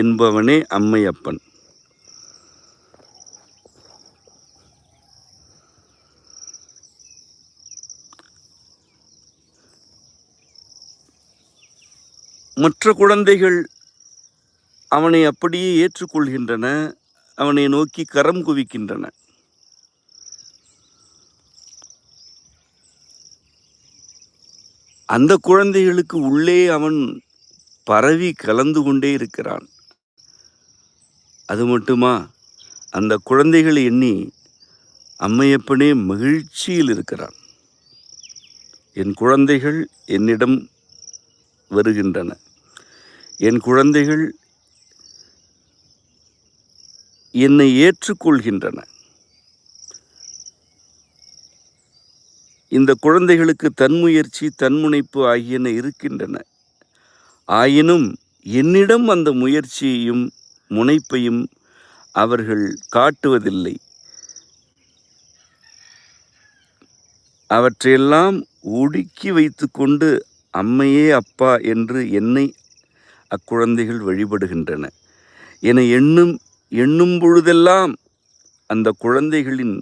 என்பவனே அம்மையப்பன். மற்ற குழந்தைகள் அவனை அப்படியே ஏற்றுக்கொள்கின்றன, அவனை நோக்கி கரம் குவிக்கின்றன. அந்த குழந்தைகளுக்கு உள்ளே அவன் பரவி கலந்து கொண்டே இருக்கிறான். அது மட்டுமா, அந்த குழந்தைகளை எண்ணி அம்மையப்பனே மகிழ்ச்சியில் இருக்கிறான். என் குழந்தைகள் என்னிடம் வருகின்றன, என் குழந்தைகள் என்னை ஏற்றுக்கொள்கின்றன. இந்த குழந்தைகளுக்கு தன்முயற்சி தன்முனைப்பு ஆகியன இருக்கின்றன. ஆயினும் என்னிடம் அந்த முயற்சியையும் முனைப்பையும் அவர்கள் காட்டுவதில்லை. அவற்றையெல்லாம் ஒடுக்கி வைத்து கொண்டு அம்மையே அப்பா என்று என்னை அக்குழந்தைகள் வழிபடுகின்றன என எண்ணும் பொழுதெல்லாம் அந்த குழந்தைகளின்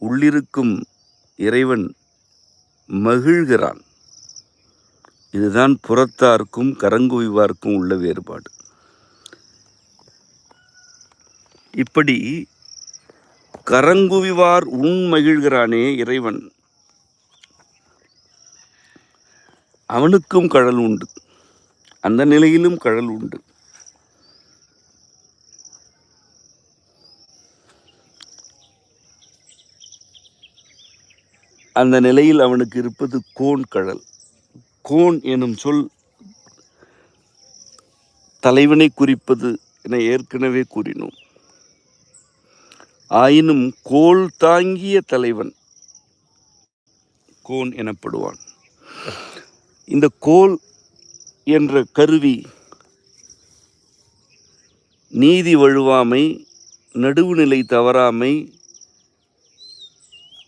உள்ளிருக்கும் இறைவன் மகிழ்கிறான். இதுதான் புறத்தார்க்கும் கரங்குவிவார்க்கும் உள்ள வேறுபாடு. இப்படி கரங்குவிவார் மகிழ்கிறானே இறைவன், அவனுக்கும் கழல் உண்டு, அந்த நிலையிலும் கழல் உண்டு. அந்த நிலையில் அவனுக்கு இருப்பது கோன் கழல். கோன் எனும் சொல் தலைவனை குறிப்பது என ஏற்கனவே கூறினோம். ஆயினும் கோல் தாங்கிய தலைவன் கோன் எனப்படுவான். இந்த கோல் என்ற கருவி நீதி வழுவாமை, நடுவுநிலை தவறாமை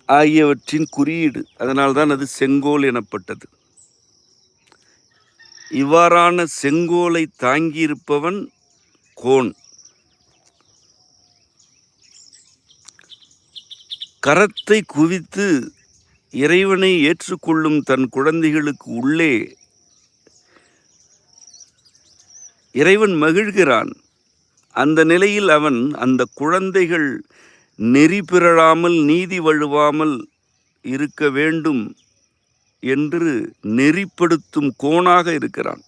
ஆகியவற்றின் குறியீடு. அதனால்தான் அது செங்கோல் எனப்பட்டது. இவ்வாறான செங்கோலை தாங்கியிருப்பவன் கோன். கரத்தை குவித்து இறைவனை ஏற்றுக்கொள்ளும் தன் குழந்தைகளுக்கு உள்ளே இறைவன் மகிழ்கிறான். அந்த நிலையில் அவன் அந்த குழந்தைகள் நெறி பிறழாமல் நீதி வழுவாமல் இருக்க வேண்டும் என்று நெறிப்படுத்தும் கோனாக இருக்கிறான்.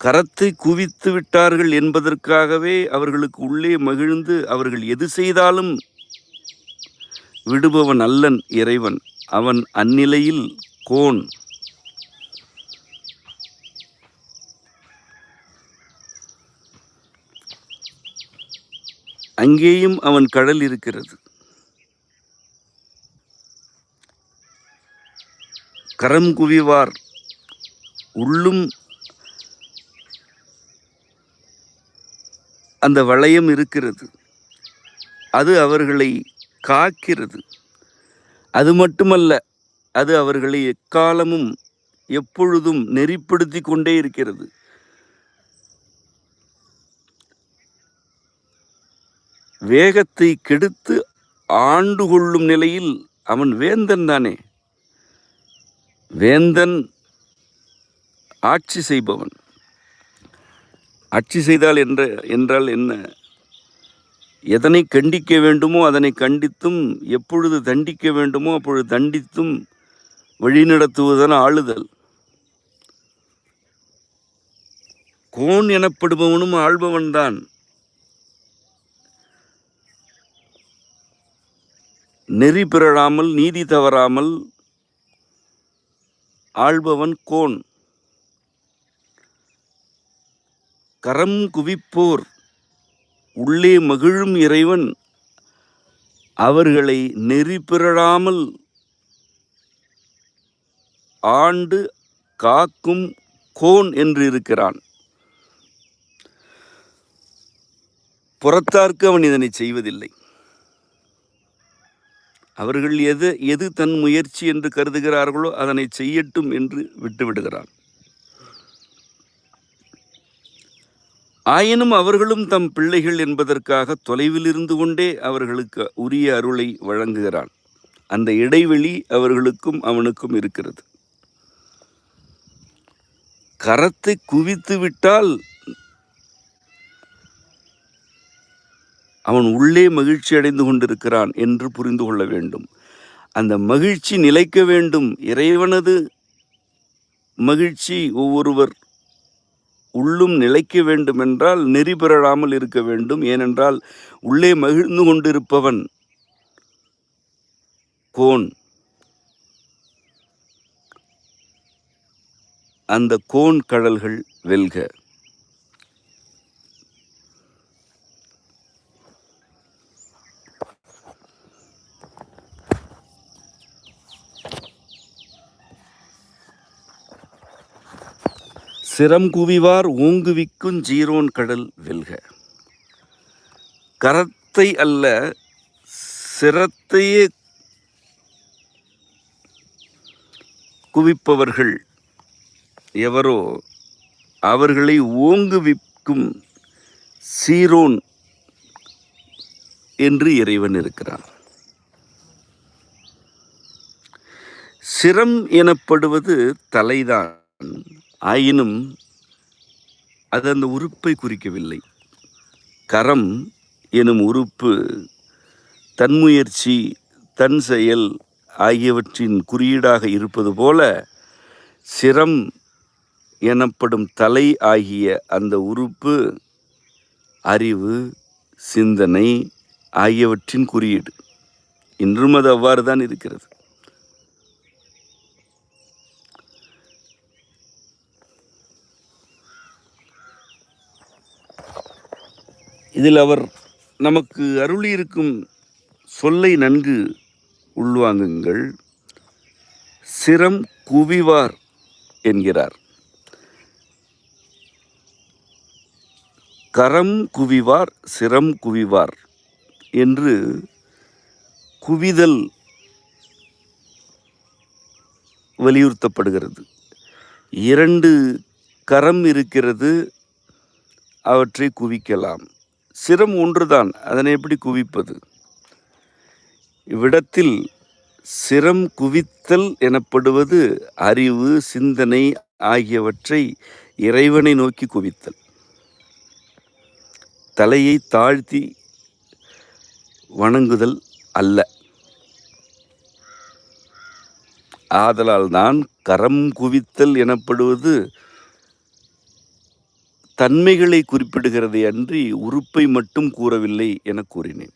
கரத்தை குவித்து விட்டார்கள் என்பதற்காகவே அவர்களுக்கு உள்ளே மகிழ்ந்து அவர்கள் எது செய்தாலும் விடுபவன் அல்லன் இறைவன். அவன் அந்நிலையில் கோன். அங்கேயும் அவன் கடல் இருக்கிறது. கரம் குவிவார் உள்ளும் அந்த வளையம் இருக்கிறது. அது அவர்களை காக்கிறது. அது மட்டுமல்ல, அது அவர்களை எக்காலமும் எப்பொழுதும் நெறிப்படுத்தி கொண்டே இருக்கிறது. வேகத்தை கெடுத்து ஆண்டு கொள்ளும் நிலையில் அவன் வேந்தன் தானே. வேந்தன் ஆட்சி செய்பவன். ஆட்சி செய்தால் என்றால் என்ன? எதனை கண்டிக்க வேண்டுமோ அதனை கண்டித்தும், எப்பொழுது தண்டிக்க வேண்டுமோ அப்பொழுது தண்டித்தும் வழிநடத்துவதன் ஆளுதல். கோன் எனப்படுபவனும் ஆள்பவன்தான். நெறி பிறழாமல் நீதி தவறாமல் ஆள்பவன் கோன். கரம் குவிப்போர் உள்ளே மகிழும் இறைவன் அவர்களை நெறி பிறழாமல் ஆண்டு காக்கும் கோன் என்று இருக்கிறான். புறத்தார்க்கு அவன் இதனை செய்வதில்லை. அவர்கள் எது தன் முயற்சி என்று கருதுகிறார்களோ அதனை செய்யட்டும் என்று விட்டுவிடுகிறான். ஆயினும் அவர்களும் தம் பிள்ளைகள் என்பதற்காக தொலைவில் இருந்து கொண்டே அவர்களுக்கு உரிய அருளை வழங்குகிறான். அந்த இடைவெளி அவர்களுக்கும் அவனுக்கும் இருக்கிறது. கரத்தை குவித்து விட்டால் அவன் உள்ளே மகிழ்ச்சி அடைந்து கொண்டிருக்கிறான் என்று புரிந்து கொள்ள வேண்டும். அந்த மகிழ்ச்சி நிலைக்க வேண்டும். இறைவனது மகிழ்ச்சி ஒவ்வொருவர் உள்ளும் நிலைக்க வேண்டும் என்றால் நெறி பெறலாமல் இருக்க வேண்டும். ஏனென்றால் உள்ளே மகிழ்ந்து கொண்டிருப்பவன் கோன். அந்த கோன் கடல்கள் வெல்க. சிரம் குவிவார் ஓங்குவிக்கும் ஜீரோன் கடல் வெல்க. கரத்தை அல்ல சிரத்தையே குவிப்பவர்கள் எவரோ அவர்களை ஓங்குவிக்கும் சீரோன் என்று இறைவன் இருக்கிறான். சிரம் எனப்படுவது தலைதான். ஆயினும் அது அந்த உறுப்பை குறிக்கவில்லை. கரம் எனும் உறுப்பு தன்முயற்சி தன் செயல் ஆகியவற்றின் குறியீடாக இருப்பது போல சிரம் எனப்படும் தலை ஆகிய அந்த உறுப்பு அறிவு சிந்தனை ஆகியவற்றின் குறியீடு. இன்றும் அது அவ்வாறு தான் இருக்கிறது. இதில் அவர் நமக்கு அருளியிருக்கும் சொல்லை நன்கு உள்வாங்குங்கள். சிரம் குவிவார் என்கிறார். கரம் குவிவார் சிரம் குவிவார் என்று குவிதல் வலியுறுத்தப்படுகிறது. 2 கரம் இருக்கிறது, அவற்றை குவிக்கலாம். சிரம் ஒன்றுதான், அதனை எப்படி குவிப்பது? இவ்விடத்தில் சிரம் குவித்தல் எனப்படுவது அறிவு சிந்தனை ஆகியவற்றை இறைவனை நோக்கி குவித்தல். தலையை தாழ்த்தி வணங்குதல் அல்ல. ஆதலால் தான் கரம் குவித்தல் எனப்படுவது தன்மைகளை குறிப்பிடுகிறதே அன்றி உறுப்பை மட்டும் கூறவில்லை என கூறினேன்.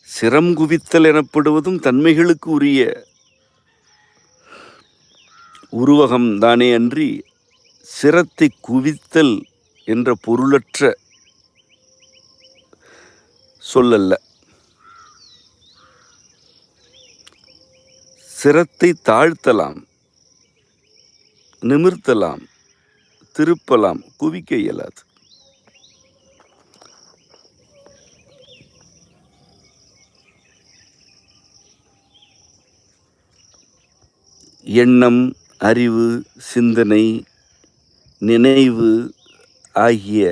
சிரம் குவித்தல் எனப்படுவதும் தன்மைகளுக்கு உரிய உருவகம் தானே அன்றி சிரத்தை குவித்தல் என்ற பொருளற்ற சொல்லல்ல. சிரத்தை தாழ்த்தலாம், நிமிர்த்தலாம், திருப்பலாம், குவிக்க இயலாது. எண்ணம் அறிவு சிந்தனை நினைவு ஆகிய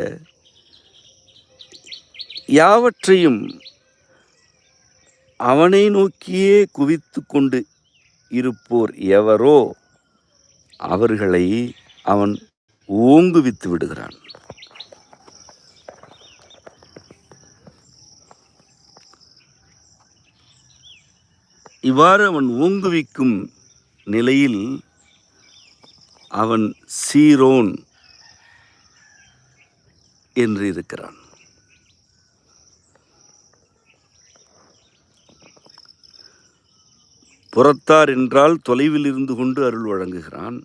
யாவற்றையும் அவனை நோக்கியே குவித்து கொண்டு இருப்போர் எவரோ அவர்களை அவன் ஓங்குவித்து விடுகிறான். இவ்வாறு அவன் ஓங்குவிக்கும் நிலையில் அவன் சீரோன் என்று இருக்கிறான். புறத்தார் என்றால் தொலைவில் இருந்து கொண்டு அருள் வழங்குகிறான்.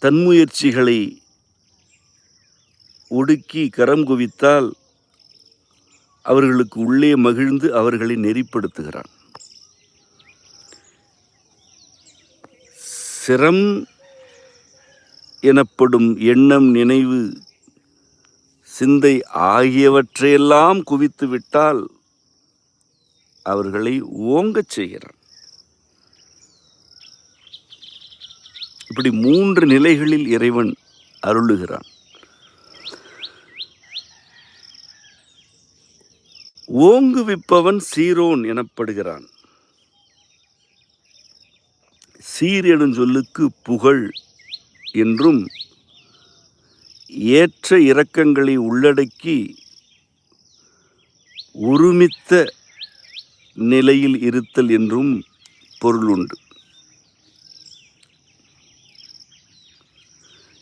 தன்முயற்சிகளை ஒடுக்கி கரம் குவித்தால் அவர்களுக்கு உள்ளே மகிழ்ந்து அவர்களை நெறிப்படுத்துகிறான். சிரம் எனப்படும் எண்ணம், நினைவு, சிந்தை ஆகியவற்றையெல்லாம் குவித்து விட்டால் அவர்களை ஓங்கச் செய்கிறான். இப்படி 3 நிலைகளில் இறைவன் அருளுகிறான். ஓங்குவிப்பவன் சீரோன் எனப்படுகிறான். சீர் எனும் சொல்லுக்கு புகழ் என்றும், ஏற்ற இரக்கங்களை உள்ளடக்கி ஒருமித்த நிலையில் இருத்தல் என்றும் பொருள் உண்டு.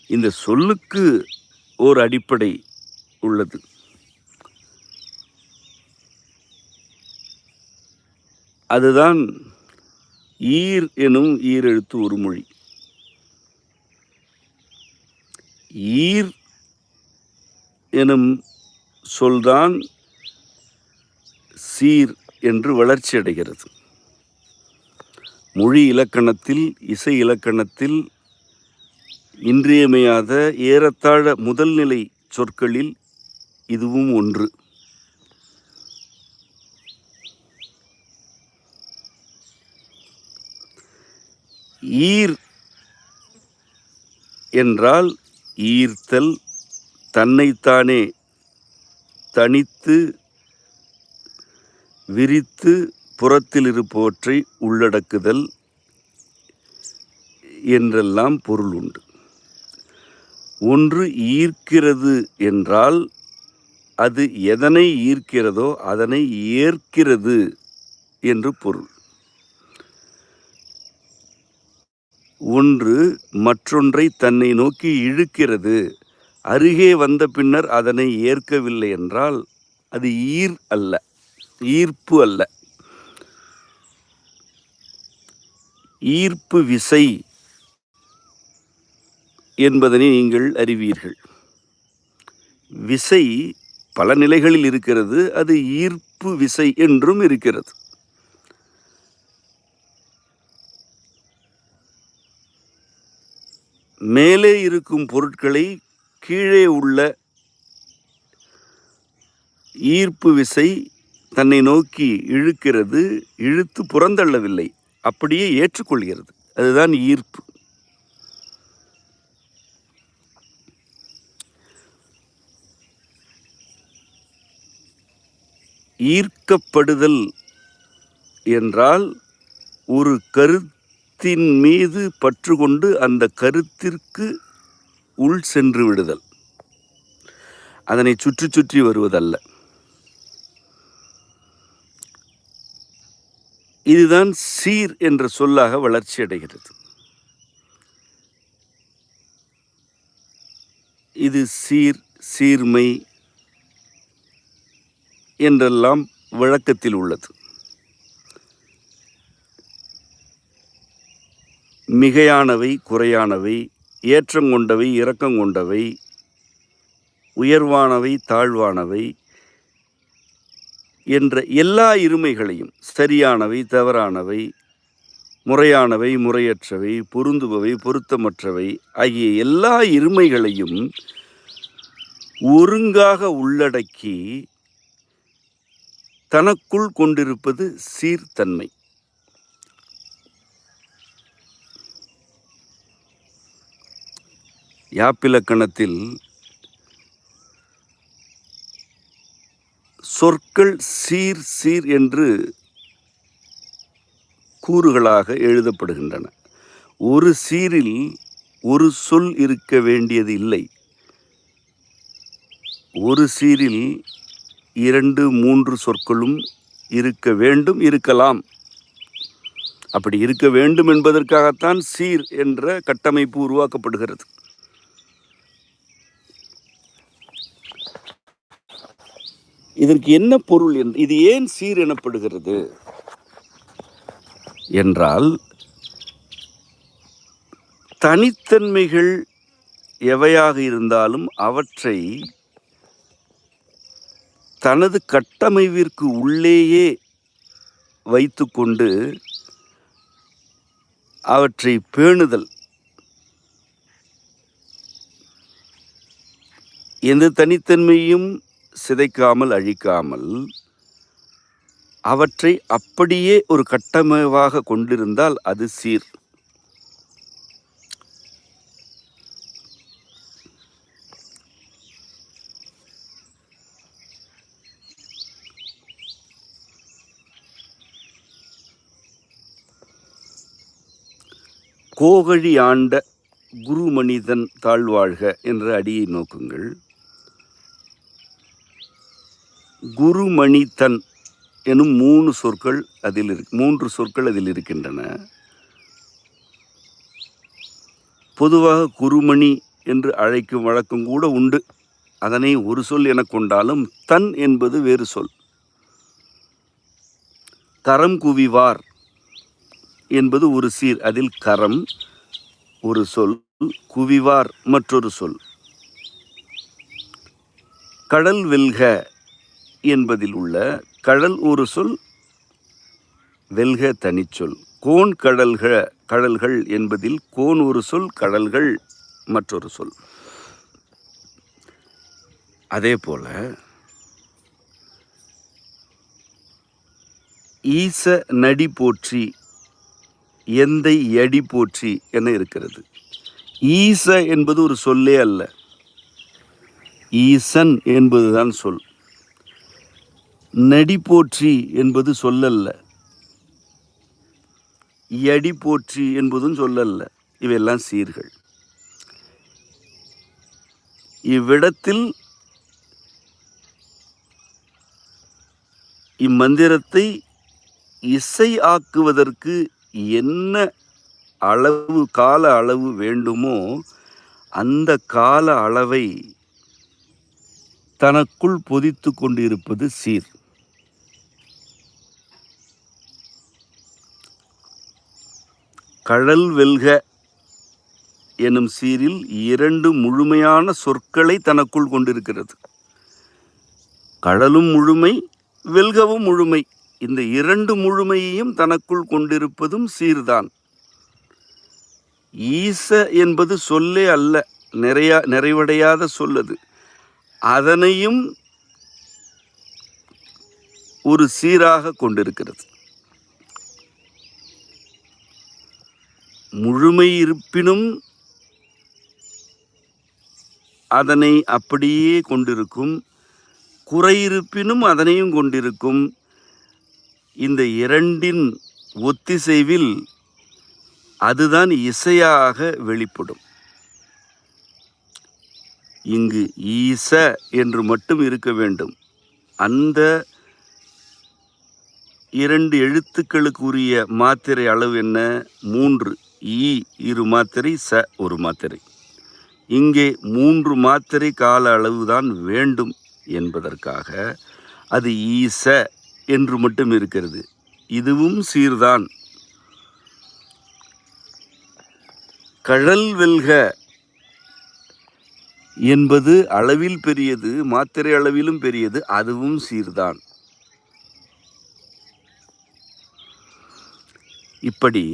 இந்த சொல்லுக்கு ஓர் அடிப்படை உள்ளது. அதுதான் ஈர் எனும் ஈரெழுத்து ஒரு மொழி. ஈர் எனும் சொல்தான் சீர் என்று வளர்ச்சி அடைகிறது. மொழி இலக்கணத்தில், இசை இலக்கணத்தில் இன்றியமையாத ஏறத்தாழ முதல் நிலை சொற்களில் இதுவும் ஒன்று. ஈர் என்றால் ஈர்த்தல், தன்னைத்தானே தனித்து விரித்து புறத்தில் இருப்பவற்றை உள்ளடக்குதல் என்றெல்லாம் பொருள் உண்டு. ஒன்று ஈர்க்கிறது என்றால் அது எதனை ஈர்க்கிறதோ அதனை ஏற்கிறது என்று பொருள். ஒன்று மற்றொன்றை தன்னை நோக்கி இழுக்கிறது, அருகே வந்த பின்னர் அதனை ஏற்கவில்லை என்றால் அது ஈர் அல்ல, ஈர்ப்பு அல்ல. ஈர்ப்பு விசை என்பதனை நீங்கள் அறிவீர்கள். விசை பல நிலைகளில் இருக்கிறது. அது ஈர்ப்பு விசை என்றும் இருக்கிறது. மேலே இருக்கும் பொருட்களை கீழே உள்ள ஈர்ப்பு விசை தன்னை நோக்கி இழுக்கிறது, இழுத்து புறந்தள்ளவில்லை, அப்படியே ஏற்றுக்கொள்கிறது. அதுதான் ஈர்ப்பு. ஈர்க்கப்படுதல் என்றால் ஒரு கருத்தின் மீது பற்று கொண்டு அந்த கருத்திற்கு உள் சென்று விடுதல், அதனை சுற்றி சுற்றி வருவதல்ல. இதுதான் சீர் என்ற சொல்லாக வளர்ச்சி அடைகிறது. இது சீர், சீர்மை என்றெல்லாம் வழக்கத்தில் உள்ளது. மிகையானவை, குறையானவை, ஏற்றங்கொண்டவை, இரக்கங்கொண்டவை, உயர்வானவை, தாழ்வானவை என்ற எல்லா இருமைகளையும், சரியானவை, தவறானவை, முறையானவை, முறையற்றவை, பொருந்துபவை, பொருத்தமற்றவை ஆகிய எல்லா இருமைகளையும் ஒருங்காக உள்ளடக்கி தனக்குள் கொண்டிருப்பது சீர்தன்மை. யாப்பிலக்கணத்தில் சொற்கள் சீர் சீர் என்று கூறுகளாக எழுதப்படுகின்றன. ஒரு சீரில் ஒரு சொல் இருக்க வேண்டியது இல்லை. ஒரு சீரில் 2, 3 சொற்களும் இருக்க வேண்டும், இருக்கலாம். அப்படி இருக்க வேண்டும் என்பதற்காகத்தான் சீர் என்ற கட்டமைப்பு உருவாக்கப்படுகிறது. இதற்கு என்ன பொருள்? இது ஏன் சீர் எனப்படுகிறது என்றால், தனித்தன்மைகள் எவையாக இருந்தாலும் அவற்றை தனது கட்டமைப்பிற்கு உள்ளேயே வைத்துக்கொண்டு அவற்றை பேணுதல். எந்த தனித்தன்மையும் சிதைக்காமல் அழிக்காமல் அவற்றை அப்படியே ஒரு கட்டமைப்பாக கொண்டிருந்தால் அது சீர். கோகழி ஆண்ட குருமனிதன் தாழ்வாழ்க என்ற அடியை நோக்குங்கள். குருமணிதன் எனும் மூன்று சொற்கள் அதில் இருக்கின்றன. பொதுவாக குருமணி என்று அழைக்கும் வழக்கம் கூட உண்டு. அதனை ஒரு சொல் என கொண்டாலும் தன் என்பது வேறு சொல். கரம் குவிவார் என்பது ஒரு சீர். அதில் கரம் ஒரு சொல், குவிவார் மற்றொரு சொல். கடல் வெல்க என்பதில் உள்ள கடல் ஒரு சொல், வெல்க தனிச்சொல். கோன் கடல்கள் என்பதில் கோன் ஒரு சொல், கடல்கள் மற்றொரு சொல். அதே போல ஈச நடி போற்றி, எந்தை எடி போற்றி என இருக்கிறது. ஈச என்பது ஒரு சொல்லே அல்ல, ஈசன் என்பதுதான் சொல். நடி போற்றி என்பது சொல்லல்ல, எடி போற்றி என்பதும் சொல்லல்ல. இவையெல்லாம் சீர்கள். இவ்விடத்தில் இம்மந்திரத்தை இசை ஆக்குவதற்கு என்ன கால அளவு வேண்டுமோ அந்த கால அளவை தனக்குள் பொதித்து கொண்டிருப்பது சீர். கடல் வெல்க எனும் சீரில் 2 முழுமையான சொற்களை தனக்குள் கொண்டிருக்கிறது. கடலும் முழுமை, வெல்கவும் முழுமை. இந்த 2 முழுமையையும் தனக்குள் கொண்டிருப்பதும் சீர்தான். ஈச என்பது சொல்லே அல்ல, நிறைவடையாத சொல்லது. அதனையும் ஒரு சீராக கொண்டிருக்கிறது. முழுமை இருப்பினும் அதனை அப்படியே கொண்டிருக்கும், குறை இருப்பினும் அதனையும் கொண்டிருக்கும். இந்த 2இன் ஒத்திசைவில் அதுதான் இசையாக வெளிப்படும். இங்கு ஈச என்று மட்டும் இருக்க வேண்டும். அந்த 2 எழுத்துக்களுக்கு உரிய மாத்திரை அளவு என்ன? 3. ஈ 2 மாத்திரை, ச 1 மாத்திரை. இங்கே 3 மாத்திரை கால அளவுதான் வேண்டும் என்பதற்காக அது ஈச என்று மட்டும் இருக்கிறது. இதுவும் சீர்தான். கடல் வெல்க என்பது அளவில் பெரியது, மாத்திரை அளவிலும் பெரியது. அதுவும் சீர்தான். இப்படி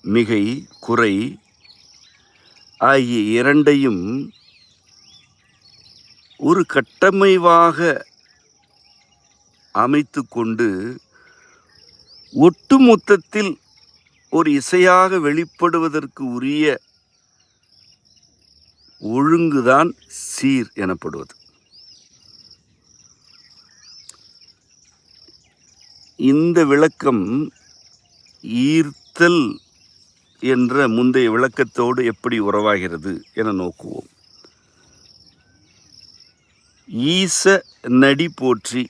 மிகை, குறை ஆகிய 2ஐயும் ஒரு கட்டமைவாக அமைத்து கொண்டு ஒட்டுமொத்தத்தில் ஒரு இசையாக வெளிப்படுவதற்கு உரிய ஒழுங்குதான் சீர் எனப்படுவது. இந்த விளக்கம் ஈர்த்தல் என்ற முந்தைய விளக்கத்தோடு எப்படி உறவாகிறது என நோக்குவோம். ஈச நடி போற்றி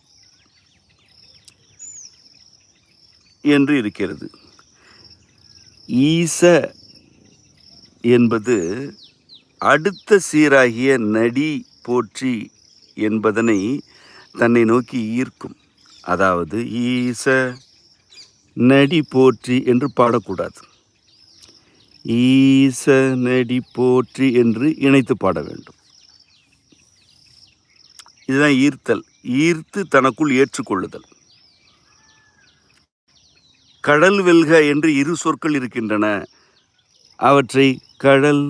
என்று இருக்கிறது. ஈச என்பது அடுத்த சீராகிய நடி போற்றி என்பதனை தன்னை நோக்கி ஈர்க்கும். அதாவது ஈச நடி போற்றி என்று பாடக்கூடாது. ஈச நடி போற்றி என்று இணைத்து பாட வேண்டும். இதுதான் ஈர்த்தல். ஈர்த்து தனக்குள் ஏற்றுக்கொள்ளுதல். கடல் வெல்க என்று இரு சொற்கள் இருக்கின்றன. அவற்றை கடல்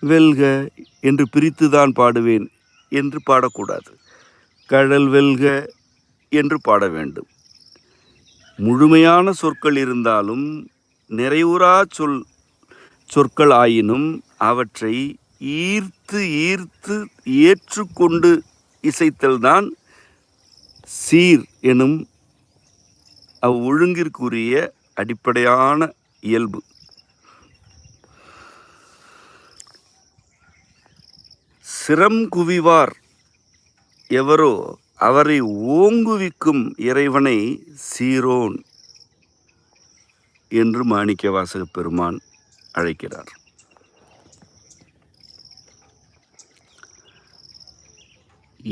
வெல்க என்று பிரித்துதான் பாடுவேன் என்று பாடக்கூடாது. கடல் வெல்க என்று பாட வேண்டும். முழுமையான சொற்கள் இருந்தாலும் நிறைவுறா சொற்கள் ஆயினும் அவற்றை ஈர்த்து ஈர்த்து ஏற்றுக்கொண்டு இசைத்தல்தான் சீர் எனும் அவ்வொழுங்கிற்குரிய அடிப்படையான இயல்பு. சிரம் குவிவார் எவரோ அவரை ஓங்குவிக்கும் இறைவனை சீரோன் என்று மாணிக்கவாசக பெருமான் அழைக்கிறார்.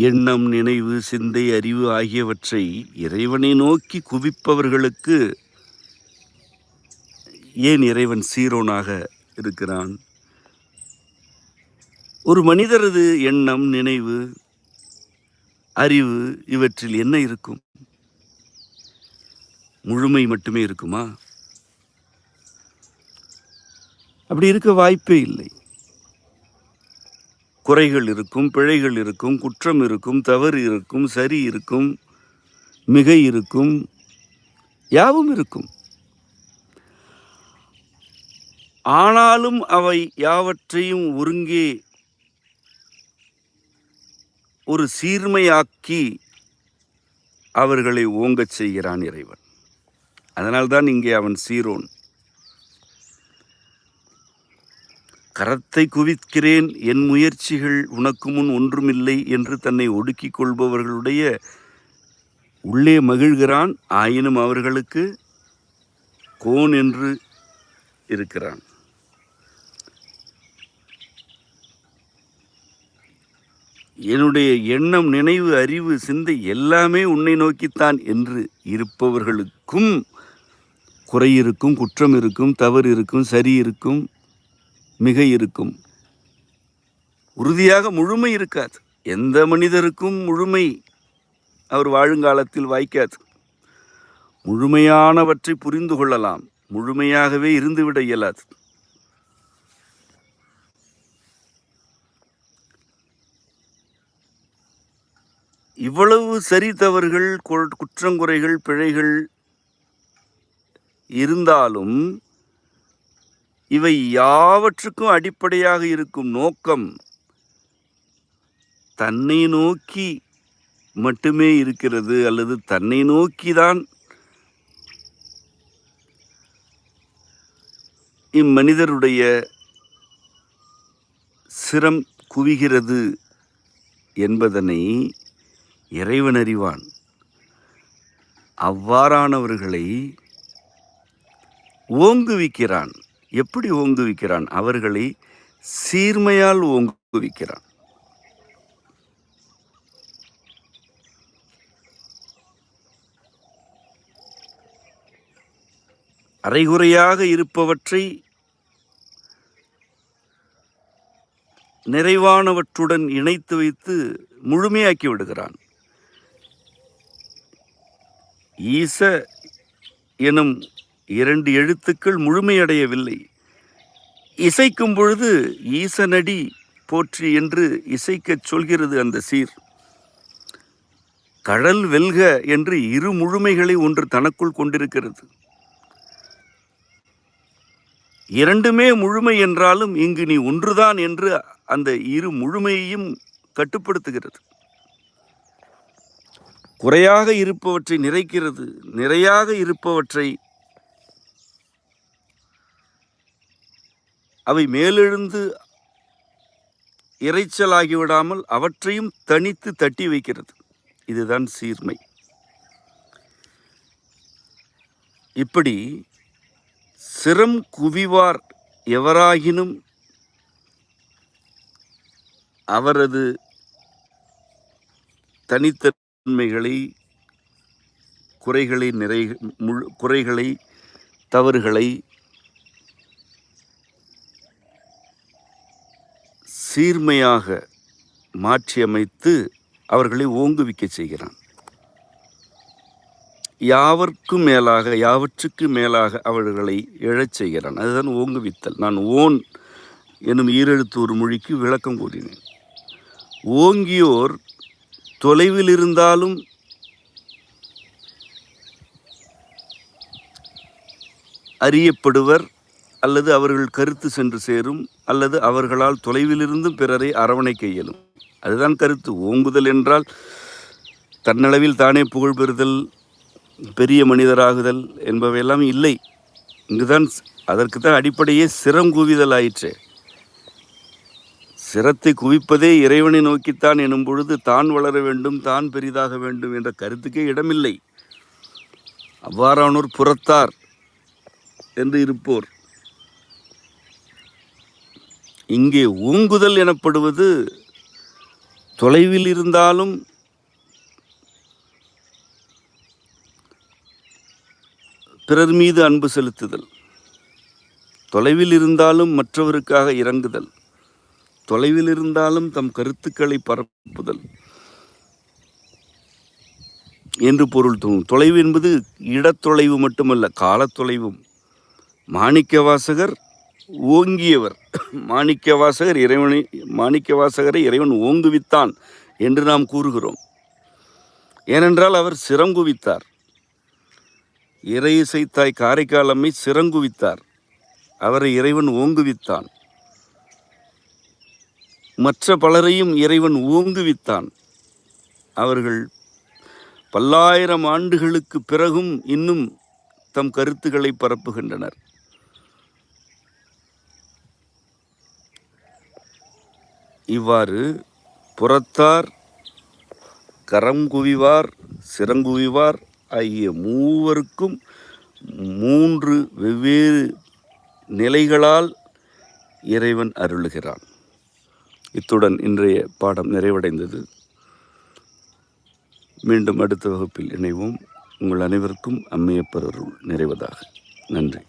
எண்ணம், நினைவு, சிந்தை, அறிவு ஆகியவற்றை இறைவனை நோக்கி குவிப்பவர்களுக்கு ஏன் இறைவன் சீரோனாக இருக்கிறான்? ஒரு மனிதரது எண்ணம், நினைவு, அறிவு இவற்றில் என்ன இருக்கும்? முழுமை மட்டுமே இருக்குமா? அப்படி இருக்க வாய்ப்பே இல்லை. குறைகள் இருக்கும், பிழைகள் இருக்கும், குற்றம் இருக்கும், தவறு இருக்கும், சரி இருக்கும், மிகை இருக்கும், யாவும் இருக்கும். ஆனாலும் அவை யாவற்றையும் ஒருங்கே ஒரு சீர்மையாக்கி அவர்களை ஓங்கச் செய்கிறான் இறைவன். அதனால்தான் இங்கே அவன் சீரோன். கரத்தை குவிக்கிறேன், என் முயற்சிகள் உனக்கு முன் ஒன்றுமில்லை என்று தன்னை ஒடுக்கிக் கொள்பவர்களுடைய உள்ளே மகிழ்கிறான். ஆயினும் அவர்களுக்கு கோன் என்று இருக்கிறான். என்னுடைய எண்ணம், நினைவு, அறிவு, சிந்தை எல்லாமே உன்னை நோக்கித்தான் என்று இருப்பவர்களுக்கும் குறை இருக்கும், குற்றம் இருக்கும், தவறு இருக்கும், சரி இருக்கும், மிகை இருக்கும். உறுதியாக முழுமை இருக்காது. எந்த மனிதருக்கும் முழுமை அவர் வாழுங்காலத்தில் வாய்க்காது. முழுமையானவற்றை புரிந்து கொள்ளலாம், முழுமையாகவே இருந்துவிட இயலாது. இவ்வளவு சரி தவறுகள், குற்றங்குறைகள், பிழைகள் இருந்தாலும் இவை யாவற்றுக்கும் அடிப்படையாக இருக்கும் நோக்கம் தன்னை நோக்கி மட்டுமே இருக்கிறது, அல்லது தன்னை நோக்கிதான் இம்மனிதருடைய சிரம் குவிகிறது என்பதனை இறைவன் அறிவான். அவ்வாறானவர்களை ஓங்குவிக்கிறான். எப்படி ஓங்குவிக்கிறான்? அவர்களை சீர்மையால் ஓங்குவிக்கிறான். அரைகுறையாக இருப்பவற்றை நிறைவானவற்றுடன் இணைத்து வைத்து முழுமையாக்கி விடுகிறான். ஈச எனும் 2 எழுத்துக்கள் முழுமையடையவில்லை. இசைக்கும் பொழுது ஈசனடி போற்றி என்று இசைக்கச் சொல்கிறது அந்த சீர். கடல் வெல்க என்று இரு முழுமைகளை ஒன்று தனக்குள் கொண்டிருக்கிறது. இரண்டுமே முழுமை என்றாலும் இங்கு நீ ஒன்றுதான் என்று அந்த இரு முழுமையையும் கட்டுப்படுத்துகிறது. குறையாக இருப்பவற்றை நிறைக்கிறது, நிறையாக இருப்பவற்றை அவை மேலெழுந்து இறைச்சலாகிவிடாமல் அவற்றையும் தனித்து தட்டி வைக்கிறது. இதுதான் சீர்மை. இப்படி சிரம் குவிவார் எவராகினும் அவரது தனித்தன்மை நன்மைகளை, குறைகளை, தவறுகளை சீர்மையாக மாற்றியமைத்து அவர்களை ஓங்குவிக்க செய்கிறான். யாவற்றுக்கு மேலாக அவர்களை எழச் செய்கிறான். அதுதான் ஓங்குவித்தல். நான் ஓன் எனும் ஈரெழுத்து ஒரு மொழிக்கு விளக்கம் கூறினேன். ஓங்கியோர் தொலைவில் இருந்தாலும் அறியப்படுவர், அல்லது அவர்கள் கருத்து சென்று சேரும், அல்லது அவர்களால் தொலைவிலிருந்தும் பிறரை அரவணைக்க இயலும். அதுதான் கருத்து. ஓங்குதல் என்றால் தன்னளவில் தானே புகழ் பெறுதல், பெரிய மனிதராகுதல் என்பவையெல்லாம் இல்லை. இங்குதான் அதற்குத்தான் அடிப்படையே சிரம் குவிதல் ஆயிற்று. சிரத்தை குவிப்பதே இறைவனை நோக்கித்தான் எனும் பொழுது தான் வளர வேண்டும், தான் பெரிதாக வேண்டும் என்ற கருத்துக்கே இடமில்லை. அவ்வாறானோர் புறத்தார் என்று இருப்போர். இங்கே ஓங்குதல் எனப்படுவது தொலைவில் இருந்தாலும் பிறர் மீது அன்பு செலுத்துதல், தொலைவில் இருந்தாலும் மற்றவருக்காக இறங்குதல், தொலைவில் இருந்தாலும் தம் கருத்துக்களை பரப்புதல் என்று பொருள் தோணும். தொலைவு என்பது இடத்தொலைவு மட்டுமல்ல, காலத்தொலைவும். மாணிக்கவாசகர் ஓங்கியவர். மாணிக்கவாசகரை இறைவன் ஓங்குவித்தான் என்று நாம் கூறுகிறோம். ஏனென்றால் அவர் சிறங்குவித்தார். இறை இசைத்தாய் காரைக்கால் அம்மை சிறங்குவித்தார். அவரை இறைவன் ஓங்குவித்தான். மற்ற பலரையும் இறைவன் ஓங்குவித்தான். அவர்கள் பல்லாயிரம் ஆண்டுகளுக்கு பிறகும் இன்னும் தம் கருத்துக்களை பரப்புகின்றனர். இவ்வாறு புறத்தார், கரம் குவிவார், சிறங்குவிவார் ஆகிய மூவருக்கும் 3 வெவ்வேறு நிலைகளால் இறைவன் அருளுகிறான். இத்துடன் இன்றைய பாடம் நிறைவடைந்தது. மீண்டும் அடுத்த வகுப்பில் இணைவோம். உங்கள் அனைவருக்கும் அம்மையப்பர் அருள் நிறைவதாக. நன்றி.